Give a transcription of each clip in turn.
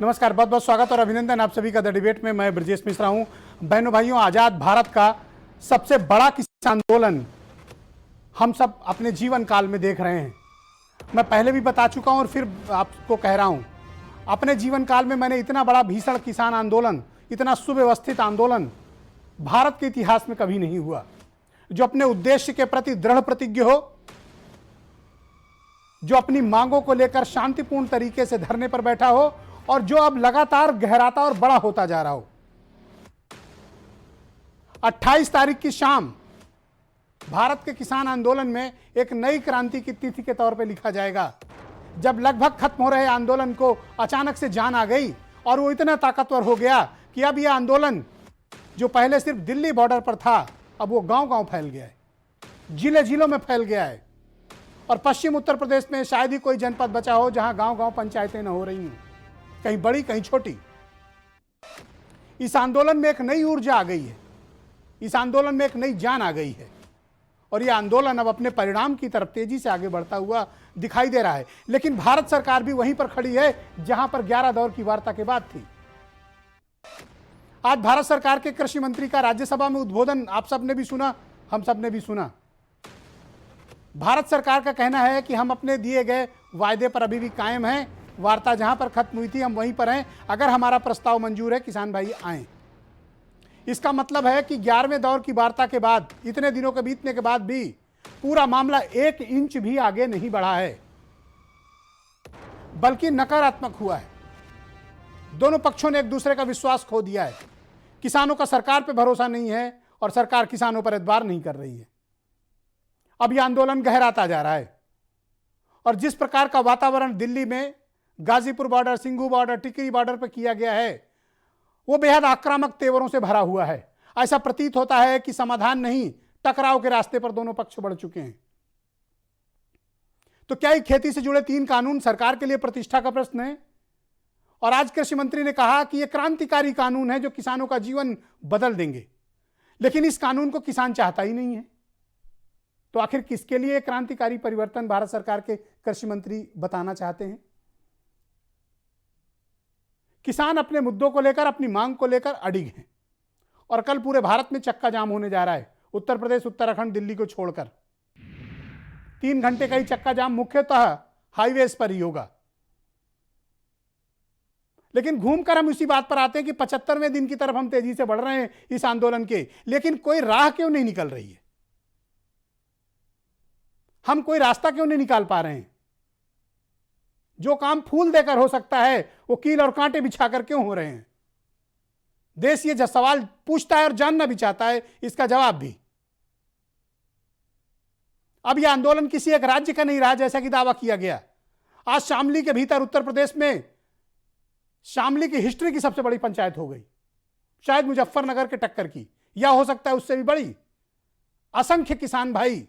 नमस्कार, बहुत बहुत स्वागत और अभिनंदन आप सभी का द डिबेट में। मैं ब्रजेश मिश्रा हूं। बहनों भाइयों, आजाद भारत का सबसे बड़ा किसान आंदोलन हम सब अपने जीवन काल में देख रहे हैं। मैं पहले भी बता चुका हूं और फिर आपको कह रहा हूं, अपने जीवन काल में मैंने इतना बड़ा भीषण किसान आंदोलन, इतना सुव्यवस्थित आंदोलन भारत के इतिहास में कभी नहीं हुआ, जो अपने उद्देश्य के प्रति दृढ़ प्रतिज्ञ हो, जो अपनी मांगों को लेकर शांतिपूर्ण तरीके से धरने पर बैठा हो और जो अब लगातार गहराता और बड़ा होता जा रहा हो। 28 तारीख की शाम भारत के किसान आंदोलन में एक नई क्रांति की तिथि के तौर पर लिखा जाएगा, जब लगभग खत्म हो रहे आंदोलन को अचानक से जान आ गई और वो इतना ताकतवर हो गया कि अब यह आंदोलन जो पहले सिर्फ दिल्ली बॉर्डर पर था, अब वो गांव-गांव फैल गया है, जिले-जिलों में फैल गया है। और पश्चिम उत्तर प्रदेश में शायद ही कोई जनपद बचा हो जहां गांव-गांव पंचायतें न हो रही हों, कहीं बड़ी कहीं छोटी। इस आंदोलन में एक नई ऊर्जा आ गई है, इस आंदोलन में एक नई जान आ गई है और यह आंदोलन अब अपने परिणाम की तरफ तेजी से आगे बढ़ता हुआ दिखाई दे रहा है। लेकिन भारत सरकार भी वहीं पर खड़ी है जहां पर 11 दौर की वार्ता के बाद थी। आज भारत सरकार के कृषि मंत्री का राज्यसभा में उद्बोधन आप सबने भी सुना, हम सबने भी सुना। भारत सरकार का कहना है कि हम अपने दिए गए वायदे पर अभी भी कायम हैं, वार्ता जहां पर खत्म हुई थी हम वहीं पर हैं, अगर हमारा प्रस्ताव मंजूर है किसान भाई आएं। इसका मतलब है कि 11वें दौर की वार्ता के बाद, इतने दिनों के बीतने के बाद भी पूरा मामला 1 इंच भी आगे नहीं बढ़ा है, बल्कि नकारात्मक हुआ है। दोनों पक्षों ने एक दूसरे का विश्वास खो दिया है। किसानों का सरकार पर भरोसा नहीं है और सरकार किसानों पर एतबार नहीं कर रही है। अब यह आंदोलन गहराता जा रहा है और जिस प्रकार का वातावरण दिल्ली में गाजीपुर बॉर्डर, सिंघू बॉर्डर, टिकरी बॉर्डर पर किया गया है, वो बेहद आक्रामक तेवरों से भरा हुआ है। ऐसा प्रतीत होता है कि समाधान नहीं, टकराव के रास्ते पर दोनों पक्ष बढ़ चुके हैं। तो क्या खेती से जुड़े 3 कानून सरकार के लिए प्रतिष्ठा का प्रश्न है? और आज कृषि मंत्री ने कहा कि यह क्रांतिकारी कानून है जो किसानों का जीवन बदल देंगे, लेकिन इस कानून को किसान चाहता ही नहीं है। तो आखिर किसके लिए क्रांतिकारी परिवर्तन भारत सरकार के कृषि मंत्री बताना चाहते हैं? किसान अपने मुद्दों को लेकर, अपनी मांग को लेकर अडिग हैं और कल पूरे भारत में चक्का जाम होने जा रहा है। उत्तर प्रदेश, उत्तराखंड, दिल्ली को छोड़कर 3 घंटे का ही चक्का जाम मुख्यतः हाईवेज पर ही होगा। लेकिन घूमकर हम इसी बात पर आते हैं कि 75वें दिन की तरफ हम तेजी से बढ़ रहे हैं इस आंदोलन के, लेकिन कोई राह क्यों नहीं निकल रही है? हम कोई रास्ता क्यों नहीं निकाल पा रहे हैं? जो काम फूल देकर हो सकता है वो कील और कांटे बिछाकर क्यों हो रहे हैं? देश ये सवाल पूछता है और जानना भी चाहता है इसका जवाब भी। अब यह आंदोलन किसी एक राज्य का नहीं रहा जैसा कि दावा किया गया। आज शामली के भीतर उत्तर प्रदेश में शामली की हिस्ट्री की सबसे बड़ी पंचायत हो गई, शायद मुजफ्फरनगर के टक्कर की, या हो सकता है उससे भी बड़ी। असंख्य किसान भाई,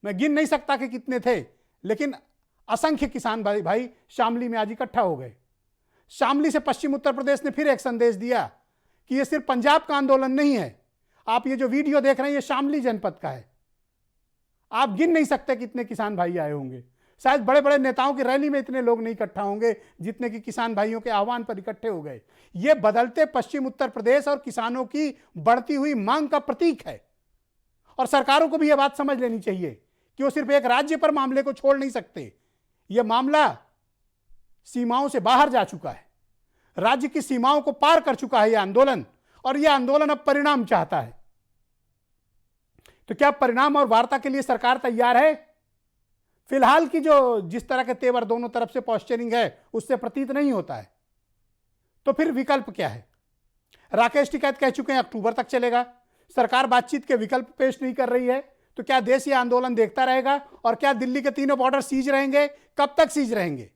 मैं गिन नहीं सकता कि कितने थे, लेकिन असंख्य किसान भाई शामली में आज इकट्ठा हो गए। शामली से पश्चिम उत्तर प्रदेश ने फिर एक संदेश दिया कि यह सिर्फ पंजाब का आंदोलन नहीं है। आप ये जो वीडियो देख रहे हैं ये शामली जनपद का है। आप गिन नहीं सकते कितने किसान भाई आए होंगे। शायद बड़े बड़े नेताओं की रैली में इतने लोग नहीं इकट्ठा होंगे जितने कि किसान भाइयों के आह्वान पर इकट्ठे हो गए। ये बदलते पश्चिम उत्तर प्रदेश और किसानों की बढ़ती हुई मांग का प्रतीक है। और सरकारों को भी यह बात समझ लेनी चाहिए कि वो सिर्फ एक राज्य पर मामले को छोड़ नहीं सकते। यह मामला सीमाओं से बाहर जा चुका है, राज्य की सीमाओं को पार कर चुका है यह आंदोलन, और यह आंदोलन अब परिणाम चाहता है। तो क्या परिणाम और वार्ता के लिए सरकार तैयार है? फिलहाल की जो जिस तरह के तेवर दोनों तरफ से पॉस्चरिंग है उससे प्रतीत नहीं होता है। तो फिर विकल्प क्या है? राकेश टिकैत कह चुके हैं अक्टूबर तक चलेगा। सरकार बातचीत के विकल्प पेश नहीं कर रही है। तो क्या देश ये आंदोलन देखता रहेगा? और क्या दिल्ली के तीनों बॉर्डर सीज रहेंगे? कब तक सीज रहेंगे?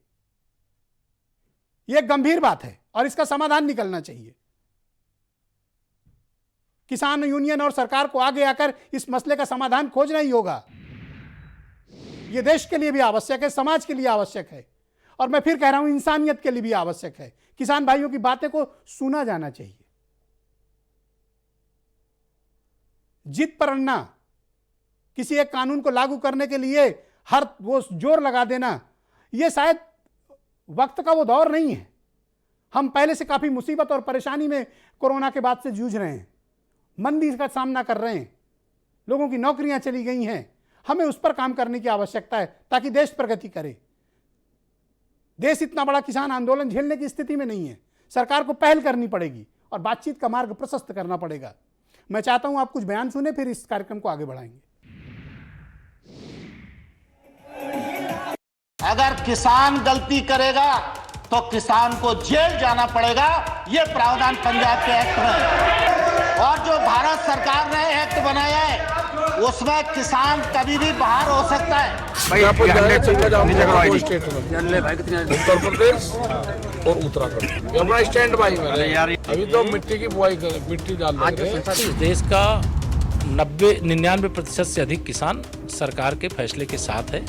यह गंभीर बात है और इसका समाधान निकलना चाहिए। किसान यूनियन और सरकार को आगे आकर इस मसले का समाधान खोजना ही होगा। यह देश के लिए भी आवश्यक है, समाज के लिए आवश्यक है, और मैं फिर कह रहा हूं इंसानियत के लिए भी आवश्यक है। किसान भाइयों की बातें को सुना जाना चाहिए। जिद पर अड़ना, किसी एक कानून को लागू करने के लिए हर वो जोर लगा देना, यह शायद वक्त का वो दौर नहीं है। हम पहले से काफी मुसीबत और परेशानी में कोरोना के बाद से जूझ रहे हैं, मंदी का सामना कर रहे हैं, लोगों की नौकरियां चली गई हैं। हमें उस पर काम करने की आवश्यकता है ताकि देश प्रगति करे। देश इतना बड़ा किसान आंदोलन झेलने की स्थिति में नहीं है। सरकार को पहल करनी पड़ेगी और बातचीत का मार्ग प्रशस्त करना पड़ेगा। मैं चाहता हूं आप कुछ बयान सुने, फिर इस कार्यक्रम को आगे बढ़ाएंगे। अगर किसान गलती करेगा तो किसान को जेल जाना पड़ेगा, ये प्रावधान पंजाब के एक्ट में। और जो भारत सरकार ने एक्ट बनाया है उसमें किसान कभी भी बाहर हो सकता है। उत्तर प्रदेश और उत्तराखंड अपना स्टैंड बाई में अभी तो मिट्टी की बुआई कर, मिट्टी डाल रहे हैं। देश का 99% से अधिक किसान सरकार के फैसले के साथ है।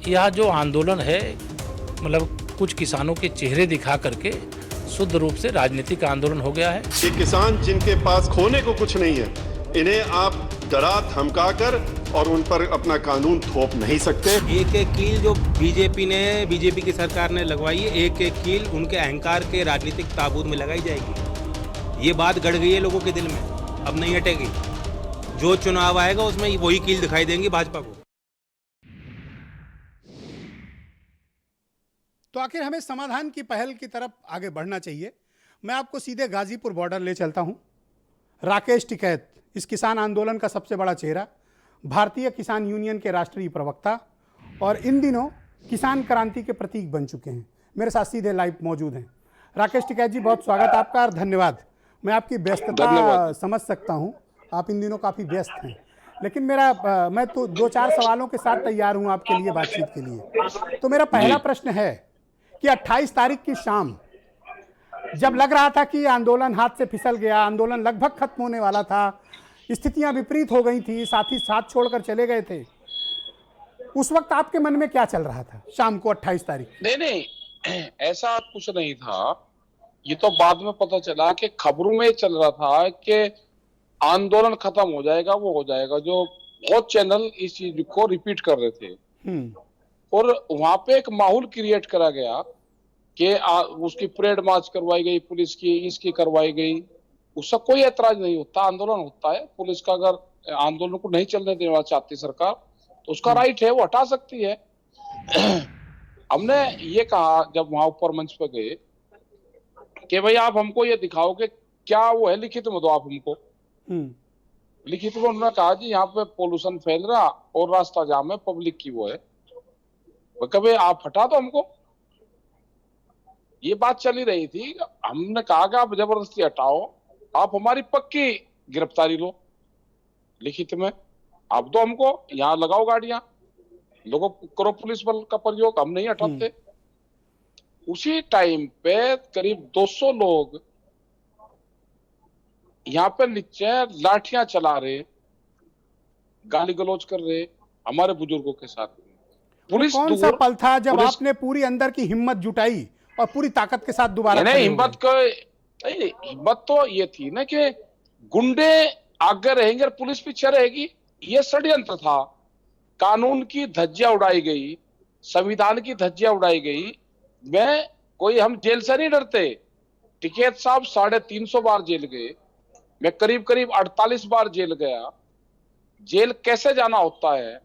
यह जो आंदोलन है मतलब कुछ किसानों के चेहरे दिखा करके शुद्ध रूप से राजनीतिक आंदोलन हो गया है। ये किसान जिनके पास खोने को कुछ नहीं है, इन्हें आप डरा धमका कर और उन पर अपना कानून थोप नहीं सकते। एक एक कील जो बीजेपी की सरकार ने लगवाई है, एक एक कील उनके अहंकार के राजनीतिक ताबूत में लगाई जाएगी। ये बात गड़ गई है लोगों के दिल में, अब नहीं हटेगी। जो चुनाव आएगा उसमें वही कील दिखाई देंगी भाजपा को। तो आखिर हमें समाधान की पहल की तरफ आगे बढ़ना चाहिए। मैं आपको सीधे गाजीपुर बॉर्डर ले चलता हूं। राकेश टिकैत इस किसान आंदोलन का सबसे बड़ा चेहरा, भारतीय किसान यूनियन के राष्ट्रीय प्रवक्ता और इन दिनों किसान क्रांति के प्रतीक बन चुके हैं, मेरे साथ सीधे लाइव मौजूद हैं। राकेश टिकैत जी, बहुत स्वागत आपका और धन्यवाद। मैं आपकी व्यस्तता समझ सकता हूं, आप इन दिनों काफ़ी व्यस्त हैं, लेकिन मैं तो 2-4 सवालों के साथ तैयार हूं आपके लिए बातचीत के लिए। तो मेरा पहला प्रश्न है कि 28 तारीख की शाम जब लग रहा था कि आंदोलन हाथ से फिसल गया, आंदोलन लगभग खत्म होने वाला था, स्थितियां विपरीत हो गई थी, साथी साथ छोड़कर चले गए थे, उस वक्त आपके मन में क्या चल रहा था शाम को 28 तारीख? नहीं, ऐसा कुछ नहीं था। ये तो बाद में पता चला कि खबरों में चल रहा था कि आंदोलन खत्म हो जाएगा, वो हो जाएगा। जो बहुत चैनल इस चीज को रिपीट कर रहे थे और वहां पे एक माहौल क्रिएट करा गया कि उसकी परेड मार्च करवाई गई, पुलिस की इसकी करवाई गई। उसका कोई ऐतराज नहीं होता, आंदोलन होता है। पुलिस का अगर आंदोलन को नहीं चलने देना चाहती सरकार तो उसका राइट है, वो हटा सकती है। हमने ये कहा जब वहां ऊपर मंच पे गए कि भाई आप हमको ये दिखाओ कि क्या वो है, लिखित में दो आप हमको। लिखित में उन्होंने कहा जी यहाँ पे पोल्यूशन फैल रहा और रास्ता जाम है, पब्लिक की वो है, कभी आप हटा दो हमको। ये बात चली रही थी। हमने कहा कि आप जबरदस्ती हटाओ, आप हमारी पक्की गिरफ्तारी लो, लिखित में आप दो हमको, यहाँ लगाओ गाड़ियां, लोगों करो पुलिस बल का प्रयोग, हम नहीं हटाते। उसी टाइम पे करीब 200 लोग यहाँ पे नीचे लाठियां चला रहे, गाली गलौज कर रहे हमारे बुजुर्गों के साथ। पुलिस कौन सा पल था जब आपने पूरी अंदर की हिम्मत जुटाई और पूरी ताकत के साथ दोबारा? नहीं, हिम्मत तो ये थी ना कि गुंडे आगे रहेंगे और पुलिस पीछे रहेगी। ये षड्यंत्र था। कानून की धज्जियां उड़ाई गई, संविधान की धज्जियां उड़ाई गई। हम जेल से नहीं डरते। टिकैत साहब 350 बार जेल गए, मैं करीब 48 बार जेल गया। जेल कैसे जाना होता है,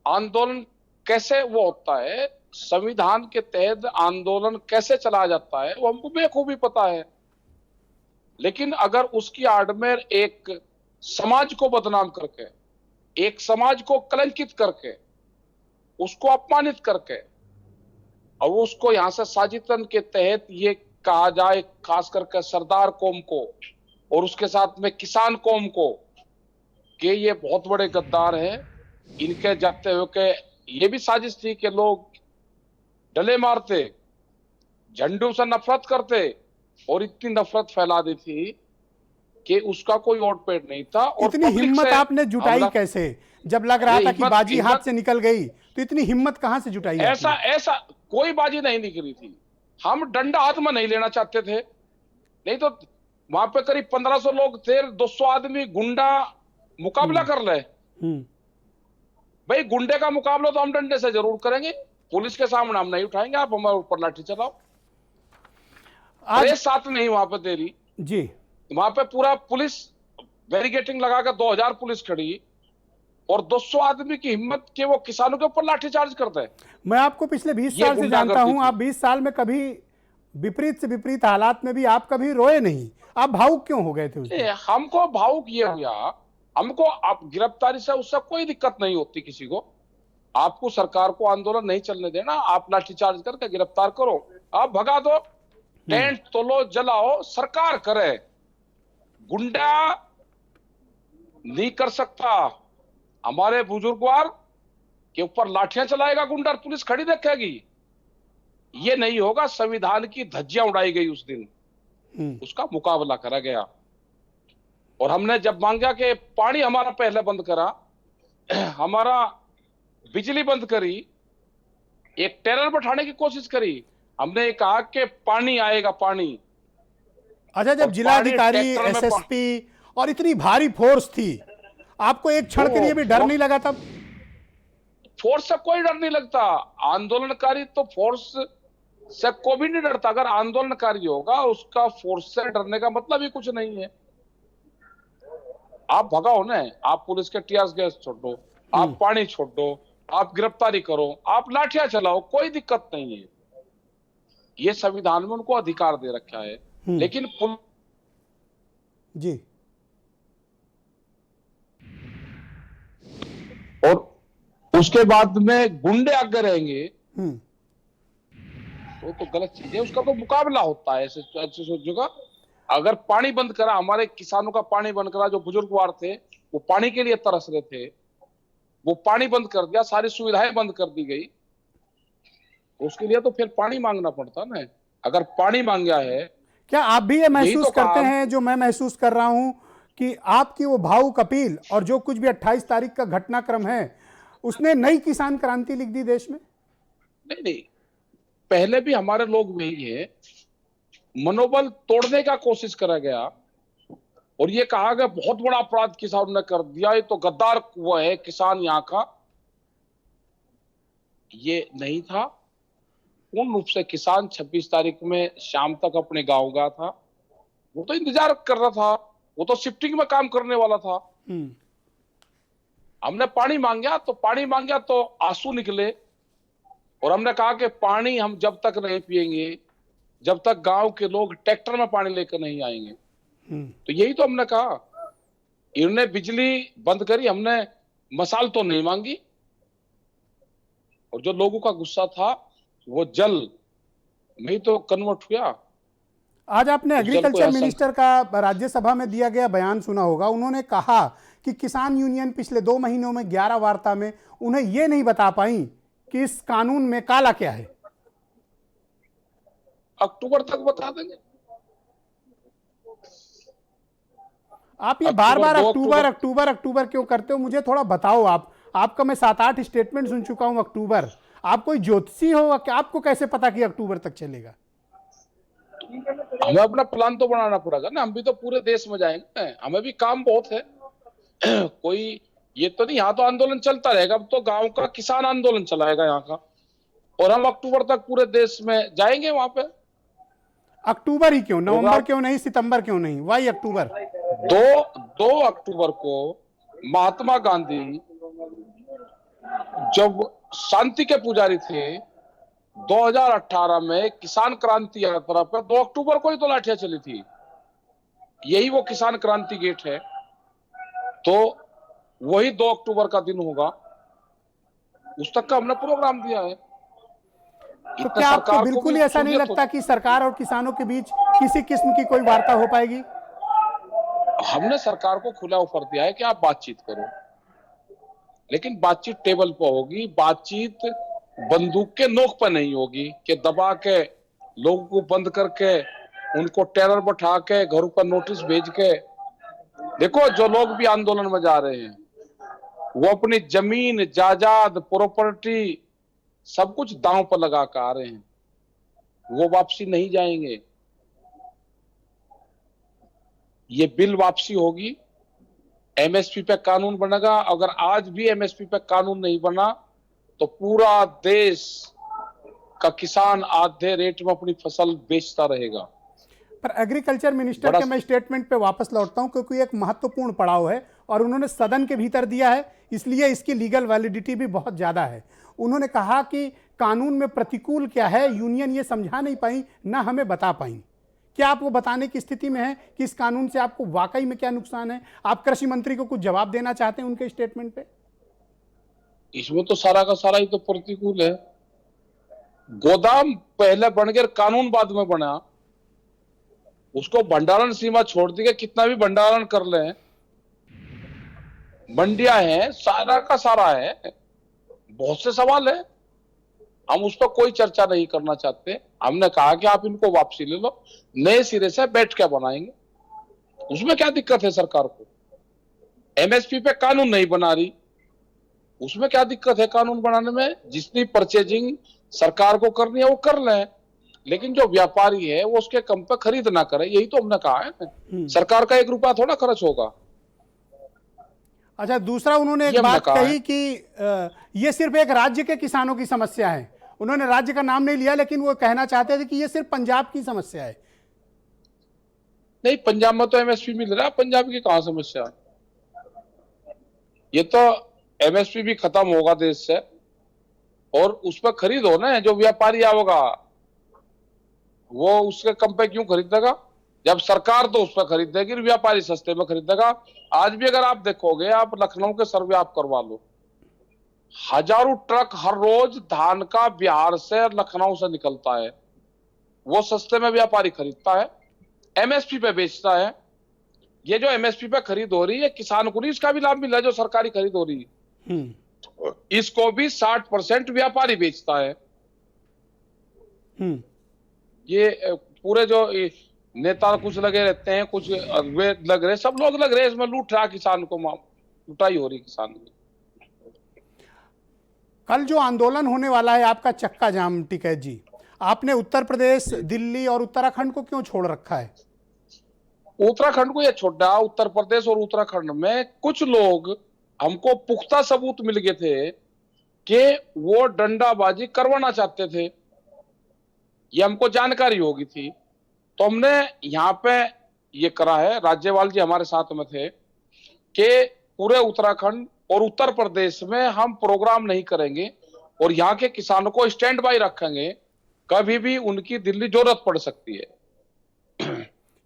आंदोलन कैसे वो होता है, संविधान के तहत आंदोलन कैसे चलाया जाता है, वो हमको बेखूबी पता है। लेकिन अगर उसकी आड़ में एक समाज को बदनाम करके, एक समाज को कलंकित करके, उसको अपमानित करके और उसको यहां से साजिदन के तहत ये कहा जाए, खास करके सरदार कौम को और उसके साथ में किसान कौम को, कि ये बहुत बड़े गद्दार हैं, इनके जाते हुए के ये भी साजिश थी कि लोग डले मारते, झंडों से नफरत करते और इतनी नफरत फैला दी थी कि उसका कोई और पेड़ नहीं था। और इतनी हिम्मत आपने जुटाई कैसे जब लग रहा था कि बाजी हाथ से निकल गई? तो इतनी हिम्मत कहां से जुटाई? ऐसा कोई बाजी नहीं निकली थी। हम डंडा हाथ में नहीं लेना चाहते थे, नहीं तो वहां पे करीब 1500 लोग थे, 200 आदमी गुंडा मुकाबला कर ले। भाई गुंडे का मुकाबला तो हम डंडे से जरूर करेंगे, पुलिस के सामने हम नहीं उठाएंगे, आप हमारे ऊपर लाठी चलाओ। प्रेस साथ नहीं वहां पे दे रही, जी वहां पे पूरा पुलिस बैरिकेटिंग लगाकर 2000 पुलिस खड़ी और 200 आदमी की हिम्मत के वो किसानों के ऊपर लाठीचार्ज करते हैं। मैं आपको पिछले 20 ये साल से जानता गुंडागर्दी हूं, थी। आप 20 साल में कभी विपरीत से विपरीत हालात में भी आप कभी रोए नहीं, आप भावुक क्यों हो गए थे उस दिन? हमको भावुक ये हुआ, हमको आप गिरफ्तारी से उससे कोई दिक्कत नहीं होती किसी को। आपको सरकार को आंदोलन नहीं चलने देना, आप लाठीचार्ज करके गिरफ्तार करो, आप भगा दो, टेंट तोलो, जलाओ, सरकार करे, गुंडा नहीं कर सकता। हमारे बुजुर्गवार के ऊपर लाठियां चलाएगा गुंडा, पुलिस खड़ी देखेगी, ये नहीं होगा। संविधान की धज्जियां उड़ाई गई उस दिन, उसका मुकाबला करा गया। और हमने जब मांगा कि पानी हमारा पहले बंद करा, हमारा बिजली बंद करी, एक टेरर बैठाने की कोशिश करी, हमने कहा कि पानी आएगा, पानी। अच्छा, जब और जिलाधिकारी, पानी ट्रैक्टर में एसएसपी और इतनी भारी फोर्स थी, आपको एक क्षण के लिए भी डर नहीं लगा तब? फोर्स से कोई डर नहीं लगता, आंदोलनकारी तो फोर्स से कोई भी नहीं डरता। अगर आंदोलनकारी होगा उसका फोर्स से डरने का मतलब ही कुछ नहीं है। आप भगाओ ना, आप पुलिस के टीयर गैस छोड़ दो, आप पानी छोड़ दो, आप गिरफ्तारी करो, आप लाठियां चलाओ, कोई दिक्कत नहीं है। ये संविधान में उनको अधिकार दे रखा है। लेकिन जी, और उसके बाद में गुंडे आगे रहेंगे तो गलत चीज है, उसका तो मुकाबला होता है ऐसे सोचो का। अगर पानी बंद करा, हमारे किसानों का पानी बंद करा, जो बुजुर्गवार थे वो पानी के लिए तरस रहे थे, वो पानी बंद कर दिया, सारी सुविधाएं बंद कर दी गई, उसके लिए तो फिर पानी मांगना पड़ता ना। अगर पानी मांगा है, क्या आप भी ये महसूस तो करते हैं जो मैं महसूस कर रहा हूं कि आपकी वो भावुक अपील और जो कुछ भी 28 तारीख का घटनाक्रम है उसने नई किसान क्रांति लिख दी देश में? नहीं, पहले भी हमारे लोग वही है, मनोबल तोड़ने का कोशिश करा गया और ये कहा गया बहुत बड़ा अपराध किसानों ने कर दिया, ये तो गद्दार वो है किसान यहाँ का। ये नहीं था। पूर्ण रूप से किसान 26 तारीख में शाम तक अपने गांव गया था, वो तो इंतजार कर रहा था, वो तो शिफ्टिंग में काम करने वाला था। हमने पानी मांगा तो आंसू निकले और हमने कहा कि पानी हम जब तक नहीं पिएंगे, जब तक गांव के लोग ट्रैक्टर में पानी लेकर नहीं आएंगे। तो यही तो हमने कहा। इन्होंने बिजली बंद करी, हमने मसाल तो नहीं मांगी, और जो लोगों का गुस्सा था वो जल में तो कन्वर्ट हुआ। आज आपने एग्रीकल्चर मिनिस्टर का राज्यसभा में दिया गया बयान सुना होगा। उन्होंने कहा कि किसान यूनियन पिछले 2 महीनों में 11 वार्ता में उन्हें यह नहीं बता पाई कि इस कानून में काला क्या है। अक्टूबर तक बता देंगे। आप ये बार बार अक्टूबर क्यों करते हो? मुझे थोड़ा बताओ। आपका मैं 7-8 स्टेटमेंट सुन चुका हूं अक्टूबर। आप कोई ज्योतिषी हो कि आपको कैसे पता कि अक्टूबर तक चलेगा? हमें अपना प्लान तो बनाना पड़ेगा ना, हम भी तो पूरे देश में जाएंगे, हमें भी काम बहुत है। कोई ये तो नहीं, यहाँ तो आंदोलन चलता रहेगा। अब तो गांव का किसान आंदोलन चलाएगा यहाँ का, और हम अक्टूबर तक पूरे देश में जाएंगे वहां पे। अक्टूबर ही क्यों? नवंबर क्यों नहीं? सितंबर क्यों नहीं? वाई अक्टूबर? 2 अक्टूबर को महात्मा गांधी जब शांति के पुजारी थे, 2018 में किसान क्रांति यात्रा पर 2 अक्टूबर को ही तो लाठियां चली थी। यही वो किसान क्रांति गेट है, तो वही 2 अक्टूबर का दिन होगा। उस तक का हमने प्रोग्राम दिया है। तो क्या आपको बिल्कुल ही ऐसा नहीं लगता कि सरकार और किसानों के बीच किसी किस्म की कोई वार्ता हो पाएगी? हमने सरकार को खुला ऑफर दिया है कि आप बातचीत करो, लेकिन बातचीत टेबल पर होगी। बातचीत बंदूक के नोक पर नहीं होगी कि दबा के लोगों को बंद करके उनको टेरर बैठा के घरों पर नोटिस भेज के। देखो, जो लोग भी आंदोलन में जा रहे हैं वो अपनी जमीन जायदाद प्रॉपर्टी सब कुछ दांव पर लगा कर आ रहे हैं, वो वापसी नहीं जाएंगे। ये बिल वापसी होगी, एमएसपी पे कानून बनेगा। अगर आज भी एमएसपी पे कानून नहीं बना तो पूरा देश का किसान आधे रेट में अपनी फसल बेचता रहेगा। पर एग्रीकल्चर मिनिस्टर के मैं स्टेटमेंट पे वापस लौटता हूं, क्योंकि एक महत्वपूर्ण पड़ाव है और उन्होंने सदन के भीतर दिया है, इसलिए इसकी लीगल वैलिडिटी भी बहुत ज्यादा है। उन्होंने कहा कि कानून में प्रतिकूल क्या है यूनियन ये समझा नहीं पाई, ना हमें बता पाई। क्या आप वो बताने की स्थिति में है कि इस कानून से आपको वाकई में क्या नुकसान है? आप कृषि मंत्री को कुछ जवाब देना चाहते हैं उनके स्टेटमेंट पे? इसमें तो सारा का सारा ही तो प्रतिकूल है। गोदाम पहले बन गया, कानून बाद में बना, उसको भंडारण सीमा छोड़ दी, कितना भी भंडारण कर ले, मंडियां हैं, सारा का सारा है। बहुत से सवाल है, हम उस पर कोई चर्चा नहीं करना चाहते। हमने कहा कि आप इनको वापसी ले लो, नए सिरे से बैठ के बनाएंगे, उसमें क्या दिक्कत है सरकार को? एमएसपी पे कानून नहीं बना रही, उसमें क्या दिक्कत है कानून बनाने में? जितनी परचेजिंग सरकार को करनी है वो कर लें, लेकिन जो व्यापारी है वो उसके कम पे खरीद ना करे, यही तो हमने कहा है। सरकार का 1 रुपया थोड़ा खर्च होगा। अच्छा, दूसरा उन्होंने एक बात कही कि ये सिर्फ एक राज्य के किसानों की समस्या है। उन्होंने राज्य का नाम नहीं लिया, लेकिन वो कहना चाहते थे कि ये सिर्फ पंजाब की समस्या है। नहीं, पंजाब में तो एमएसपी मिल रहा है, पंजाब की कहां समस्या है? ये तो एमएसपी भी खत्म होगा देश से, और उस पर खरीद हो ना, जो व्यापारी आओगा वो उसके कम पे क्यों खरीदेगा? जब सरकार तो उस पर खरीदेगी, व्यापारी सस्ते में खरीदेगा। आज भी अगर आप देखोगे, आप लखनऊ के सर्वे आप करवा लो, हजारों ट्रक हर रोज धान का बिहार से लखनऊ से निकलता है, वो सस्ते में व्यापारी खरीदता है, एमएसपी पे बेचता है। ये जो एमएसपी पे खरीद हो रही है, किसान को नहीं इसका भी लाभ मिल रहा है, जो सरकारी खरीद हो रही है इसको भी 60% व्यापारी बेचता है। ये पूरे जो नेता कुछ लगे रहते हैं, कुछ वे लग रहे, सब लोग लग रहे, इसमें लूट रहा किसान को, लुटाई हो रही किसान की। कल जो आंदोलन होने वाला है आपका चक्का जाम, टिकैत जी, आपने उत्तर प्रदेश, दिल्ली और उत्तराखंड को क्यों छोड़ रखा है? उत्तराखंड को यह छोड़ा, उत्तर प्रदेश और उत्तराखंड में कुछ लोग, हमको पुख्ता सबूत मिल गए थे कि वो डंडाबाजी करवाना चाहते थे, ये हमको जानकारी होगी थी, तो हमने यहाँ पे ये करा है। राज्यपाल जी हमारे साथ में थे कि पूरे उत्तराखंड और उत्तर प्रदेश में हम प्रोग्राम नहीं करेंगे और यहाँ के किसानों को स्टैंड बाय रखेंगे, कभी भी उनकी दिल्ली जरूरत पड़ सकती है।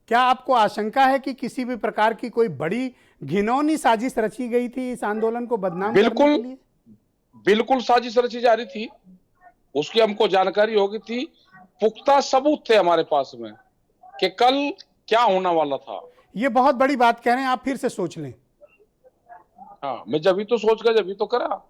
क्या आपको आशंका है कि किसी भी प्रकार की कोई बड़ी घिनौनी साजिश रची गई थी इस आंदोलन को बदनाम करने के लिए? बिल्कुल साजिश रची जा रही थी, उसकी हमको जानकारी होगी थी, पुख्ता सबूत थे हमारे पास में कि कल क्या होने वाला था। ये बहुत बड़ी बात कह रहे हैं आप, फिर से सोच लें। हाँ, मैं जब भी तो सोच कर, जब भी तो करा।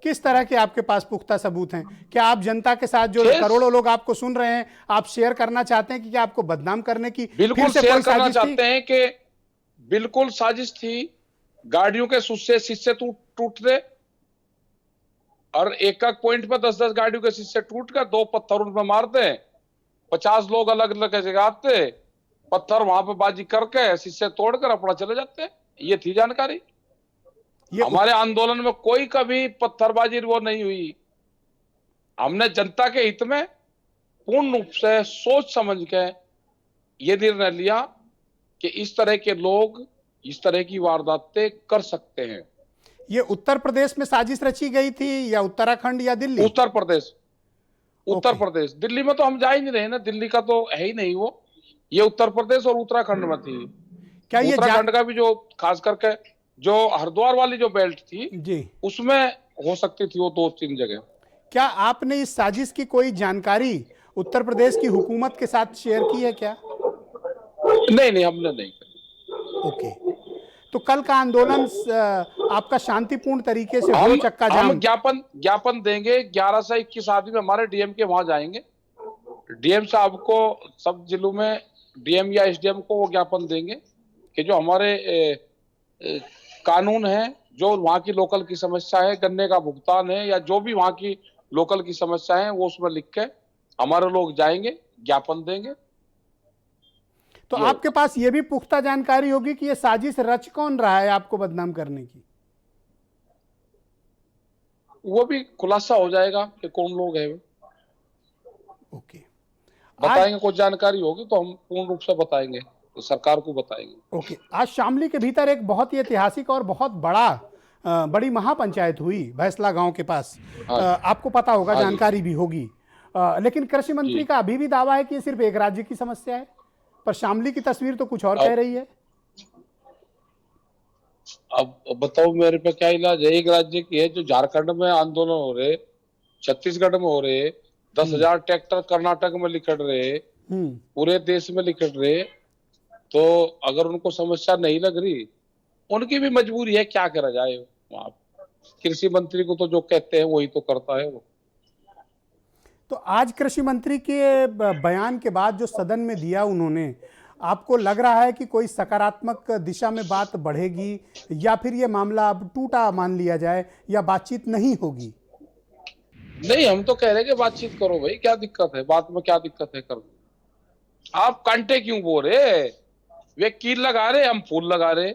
किस तरह के आपके पास पुख्ता सबूत हैं? क्या आप जनता के साथ, जो करोड़ों लोग आपको सुन रहे हैं, आप शेयर करना चाहते हैं कि क्या आपको बदनाम करने की बिल्कुल शेयर करना चाहते हैं कि बिल्कुल साजिश थी। गाड़ियों के शीशे टूट रहे और एक पॉइंट पर 10-10 गाड़ियों के शीशे टूट कर 2 पत्थर उन पर मारते, 50 लोग अलग अलग जगह आते, पत्थर वहां पे बाजी करके शीशे तोड़कर अपना चले जाते। ये थी जानकारी। हमारे आंदोलन में कोई कभी पत्थरबाजी वो नहीं हुई। हमने जनता के हित में पूर्ण रूप से सोच समझ के ये निर्णय लिया कि इस तरह के लोग इस तरह की वारदातें कर सकते हैं। ये उत्तर प्रदेश में साजिश रची गई थी या उत्तराखंड या दिल्ली? उत्तर प्रदेश। उत्तर प्रदेश, दिल्ली में तो हम जा ही नहीं रहे ना, दिल्ली का तो है ही नहीं वो। ये उत्तर प्रदेश और उत्तराखंड में थी। क्या ये उत्तराखंड का भी जो खास करके जो हरिद्वार वाली जो बेल्ट थी जी, उसमें हो सकती थी वो 2-3 जगह। क्या आपने इस साजिश की कोई जानकारी उत्तर प्रदेश की हुकूमत के साथ शेयर की है क्या? नहीं, हमने नहीं की। ओके, तो कल का आंदोलन आपका शांतिपूर्ण तरीके से हो? चक्का जाम, हम ज्ञापन देंगे। 11 से 21 आदमी हमारे डीएम के वहां जाएंगे। डीएम साहब को, सब जिलों में डीएम या एसडीएम को वो ज्ञापन देंगे कि जो हमारे कानून है, जो वहां की लोकल की समस्या है, गन्ने का भुगतान है या जो भी वहां की लोकल की समस्या है, वो उसमें लिख के हमारे लोग जाएंगे, ज्ञापन देंगे। तो आपके पास ये भी पुख्ता जानकारी होगी कि ये साजिश रच कौन रहा है आपको बदनाम करने की? वो भी खुलासा हो जाएगा कि कौन लोग हैं। ओके, बताएंगे, कुछ जानकारी होगी तो हम पूर्ण रूप से बताएंगे, तो सरकार को बताएंगे। ओके, आज शामली के भीतर एक बहुत ही ऐतिहासिक और बहुत बड़ी महापंचायत हुई भैंसला गांव के पास। आपको पता होगा, जानकारी भी होगी। लेकिन कृषि मंत्री का अभी भी दावा है कि ये सिर्फ एक राज्य की समस्या है, पर शामली की तस्वीर तो कुछ और कह रही है। अब बताओ मेरे पे क्या इलाज है? एक राज्य की है, जो झारखंड में आंदोलन हो रहे, छत्तीसगढ़ में हो रहे, 10,000 ट्रैक्टर कर्नाटक में लिखट रहे, पूरे देश में लिखट रहे, तो अगर उनको समस्या नहीं लग रही, उनकी भी मजबूरी है, क्या करा जाए। वहां कृषि मंत्री को तो जो कहते हैं वही तो करता है वो। तो आज कृषि मंत्री के बयान के बाद जो सदन में दिया उन्होंने, आपको लग रहा है कि कोई सकारात्मक दिशा में बात बढ़ेगी, या फिर ये मामला अब टूटा मान लिया जाए, या बातचीत नहीं होगी? नहीं, हम तो कह रहे हैं कि बातचीत करो भाई, क्या दिक्कत है, बात में क्या दिक्कत है कर। आप कांटे क्यों बो रहे? वे कील लगा रहे, हम फूल लगा रहे।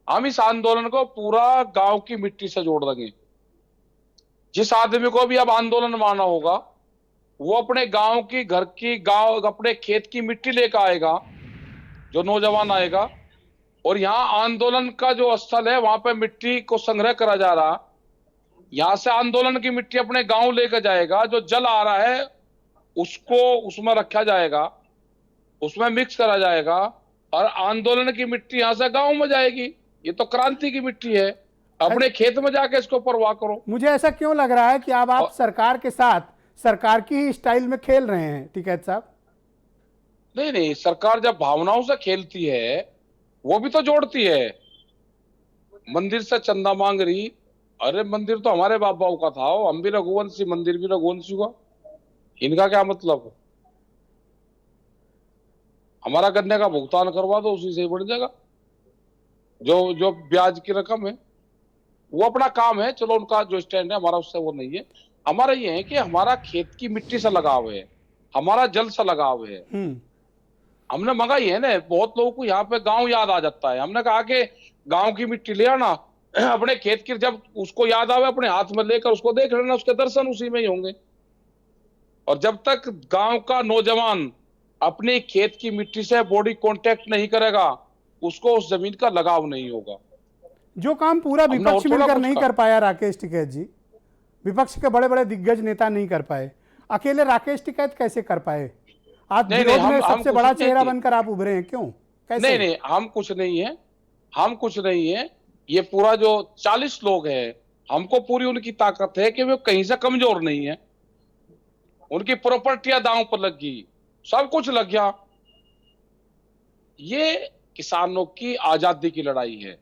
हम इस आंदोलन को पूरा गांव की मिट्टी से जोड़ देंगे। जिस आदमी को भी अब आंदोलन माना होगा, वो अपने गांव की, घर की, गांव अपने खेत की मिट्टी लेकर आएगा, जो नौजवान आएगा, और यहाँ आंदोलन का जो स्थल है वहां पे मिट्टी को संग्रह करा जा रहा, यहां से आंदोलन की मिट्टी अपने गांव लेकर जाएगा, जो जल आ रहा है उसको उसमें रखा जाएगा, उसमें मिक्स करा जाएगा, और आंदोलन की मिट्टी यहां से गांव में जाएगी। ये तो क्रांति की मिट्टी है, अपने खेत में जाके इसको परवाह करो। मुझे ऐसा क्यों लग रहा है कि अब आप सरकार के साथ सरकार की ही स्टाइल में खेल रहे हैं टिकैत साहब? नहीं नहीं, सरकार जब भावनाओं से खेलती है, वो भी तो जोड़ती है। मंदिर से चंदा मांग रही, अरे मंदिर तो हमारे बाप बाप का था, हम भी रघुवंशी, मंदिर भी रघुवंशी हुआ, इनका क्या मतलब? हमारा गन्ने का भुगतान करवा दो, उसी से ही बढ़ जाएगा। जो जो ब्याज की रकम है वो अपना काम है, चलो उनका जो स्टैंड है, हमारा उससे वो नहीं है। हमारा ये है कि हमारा खेत की मिट्टी से लगाव है, हमारा जल से लगाव है। हमने मंगाई है ना, बहुत लोगों को यहाँ पे गांव याद आ जाता है। हमने कहा कि गांव की मिट्टी ले आना, अपने खेत की, जब उसको याद आवे अपने हाथ में लेकर उसको देख लेना, उसके दर्शन उसी में ही होंगे। और जब तक गांव का नौजवान अपने खेत की मिट्टी से बॉडी कांटेक्ट नहीं करेगा, उसको उस जमीन का लगाव नहीं होगा। जो काम पूरा विपक्ष मिलकर नहीं कर पाया राकेश टिकैत जी, विपक्ष के बड़े बड़े दिग्गज नेता नहीं कर पाए, अकेले राकेश टिकैत कैसे कर पाए? आज विरोध में सबसे बड़ा चेहरा बनकर आप उभरे हैं, क्यों, कैसे? नहीं नहीं, हम कुछ नहीं है, हम कुछ नहीं है। ये पूरा जो 40 लोग हैं, हमको पूरी उनकी ताकत है कि वे कहीं से कमजोर नहीं है। उनकी प्रॉपर्टियां दांव पर लग गई, सब कुछ लग गया। ये किसानों की आजादी की लड़ाई है।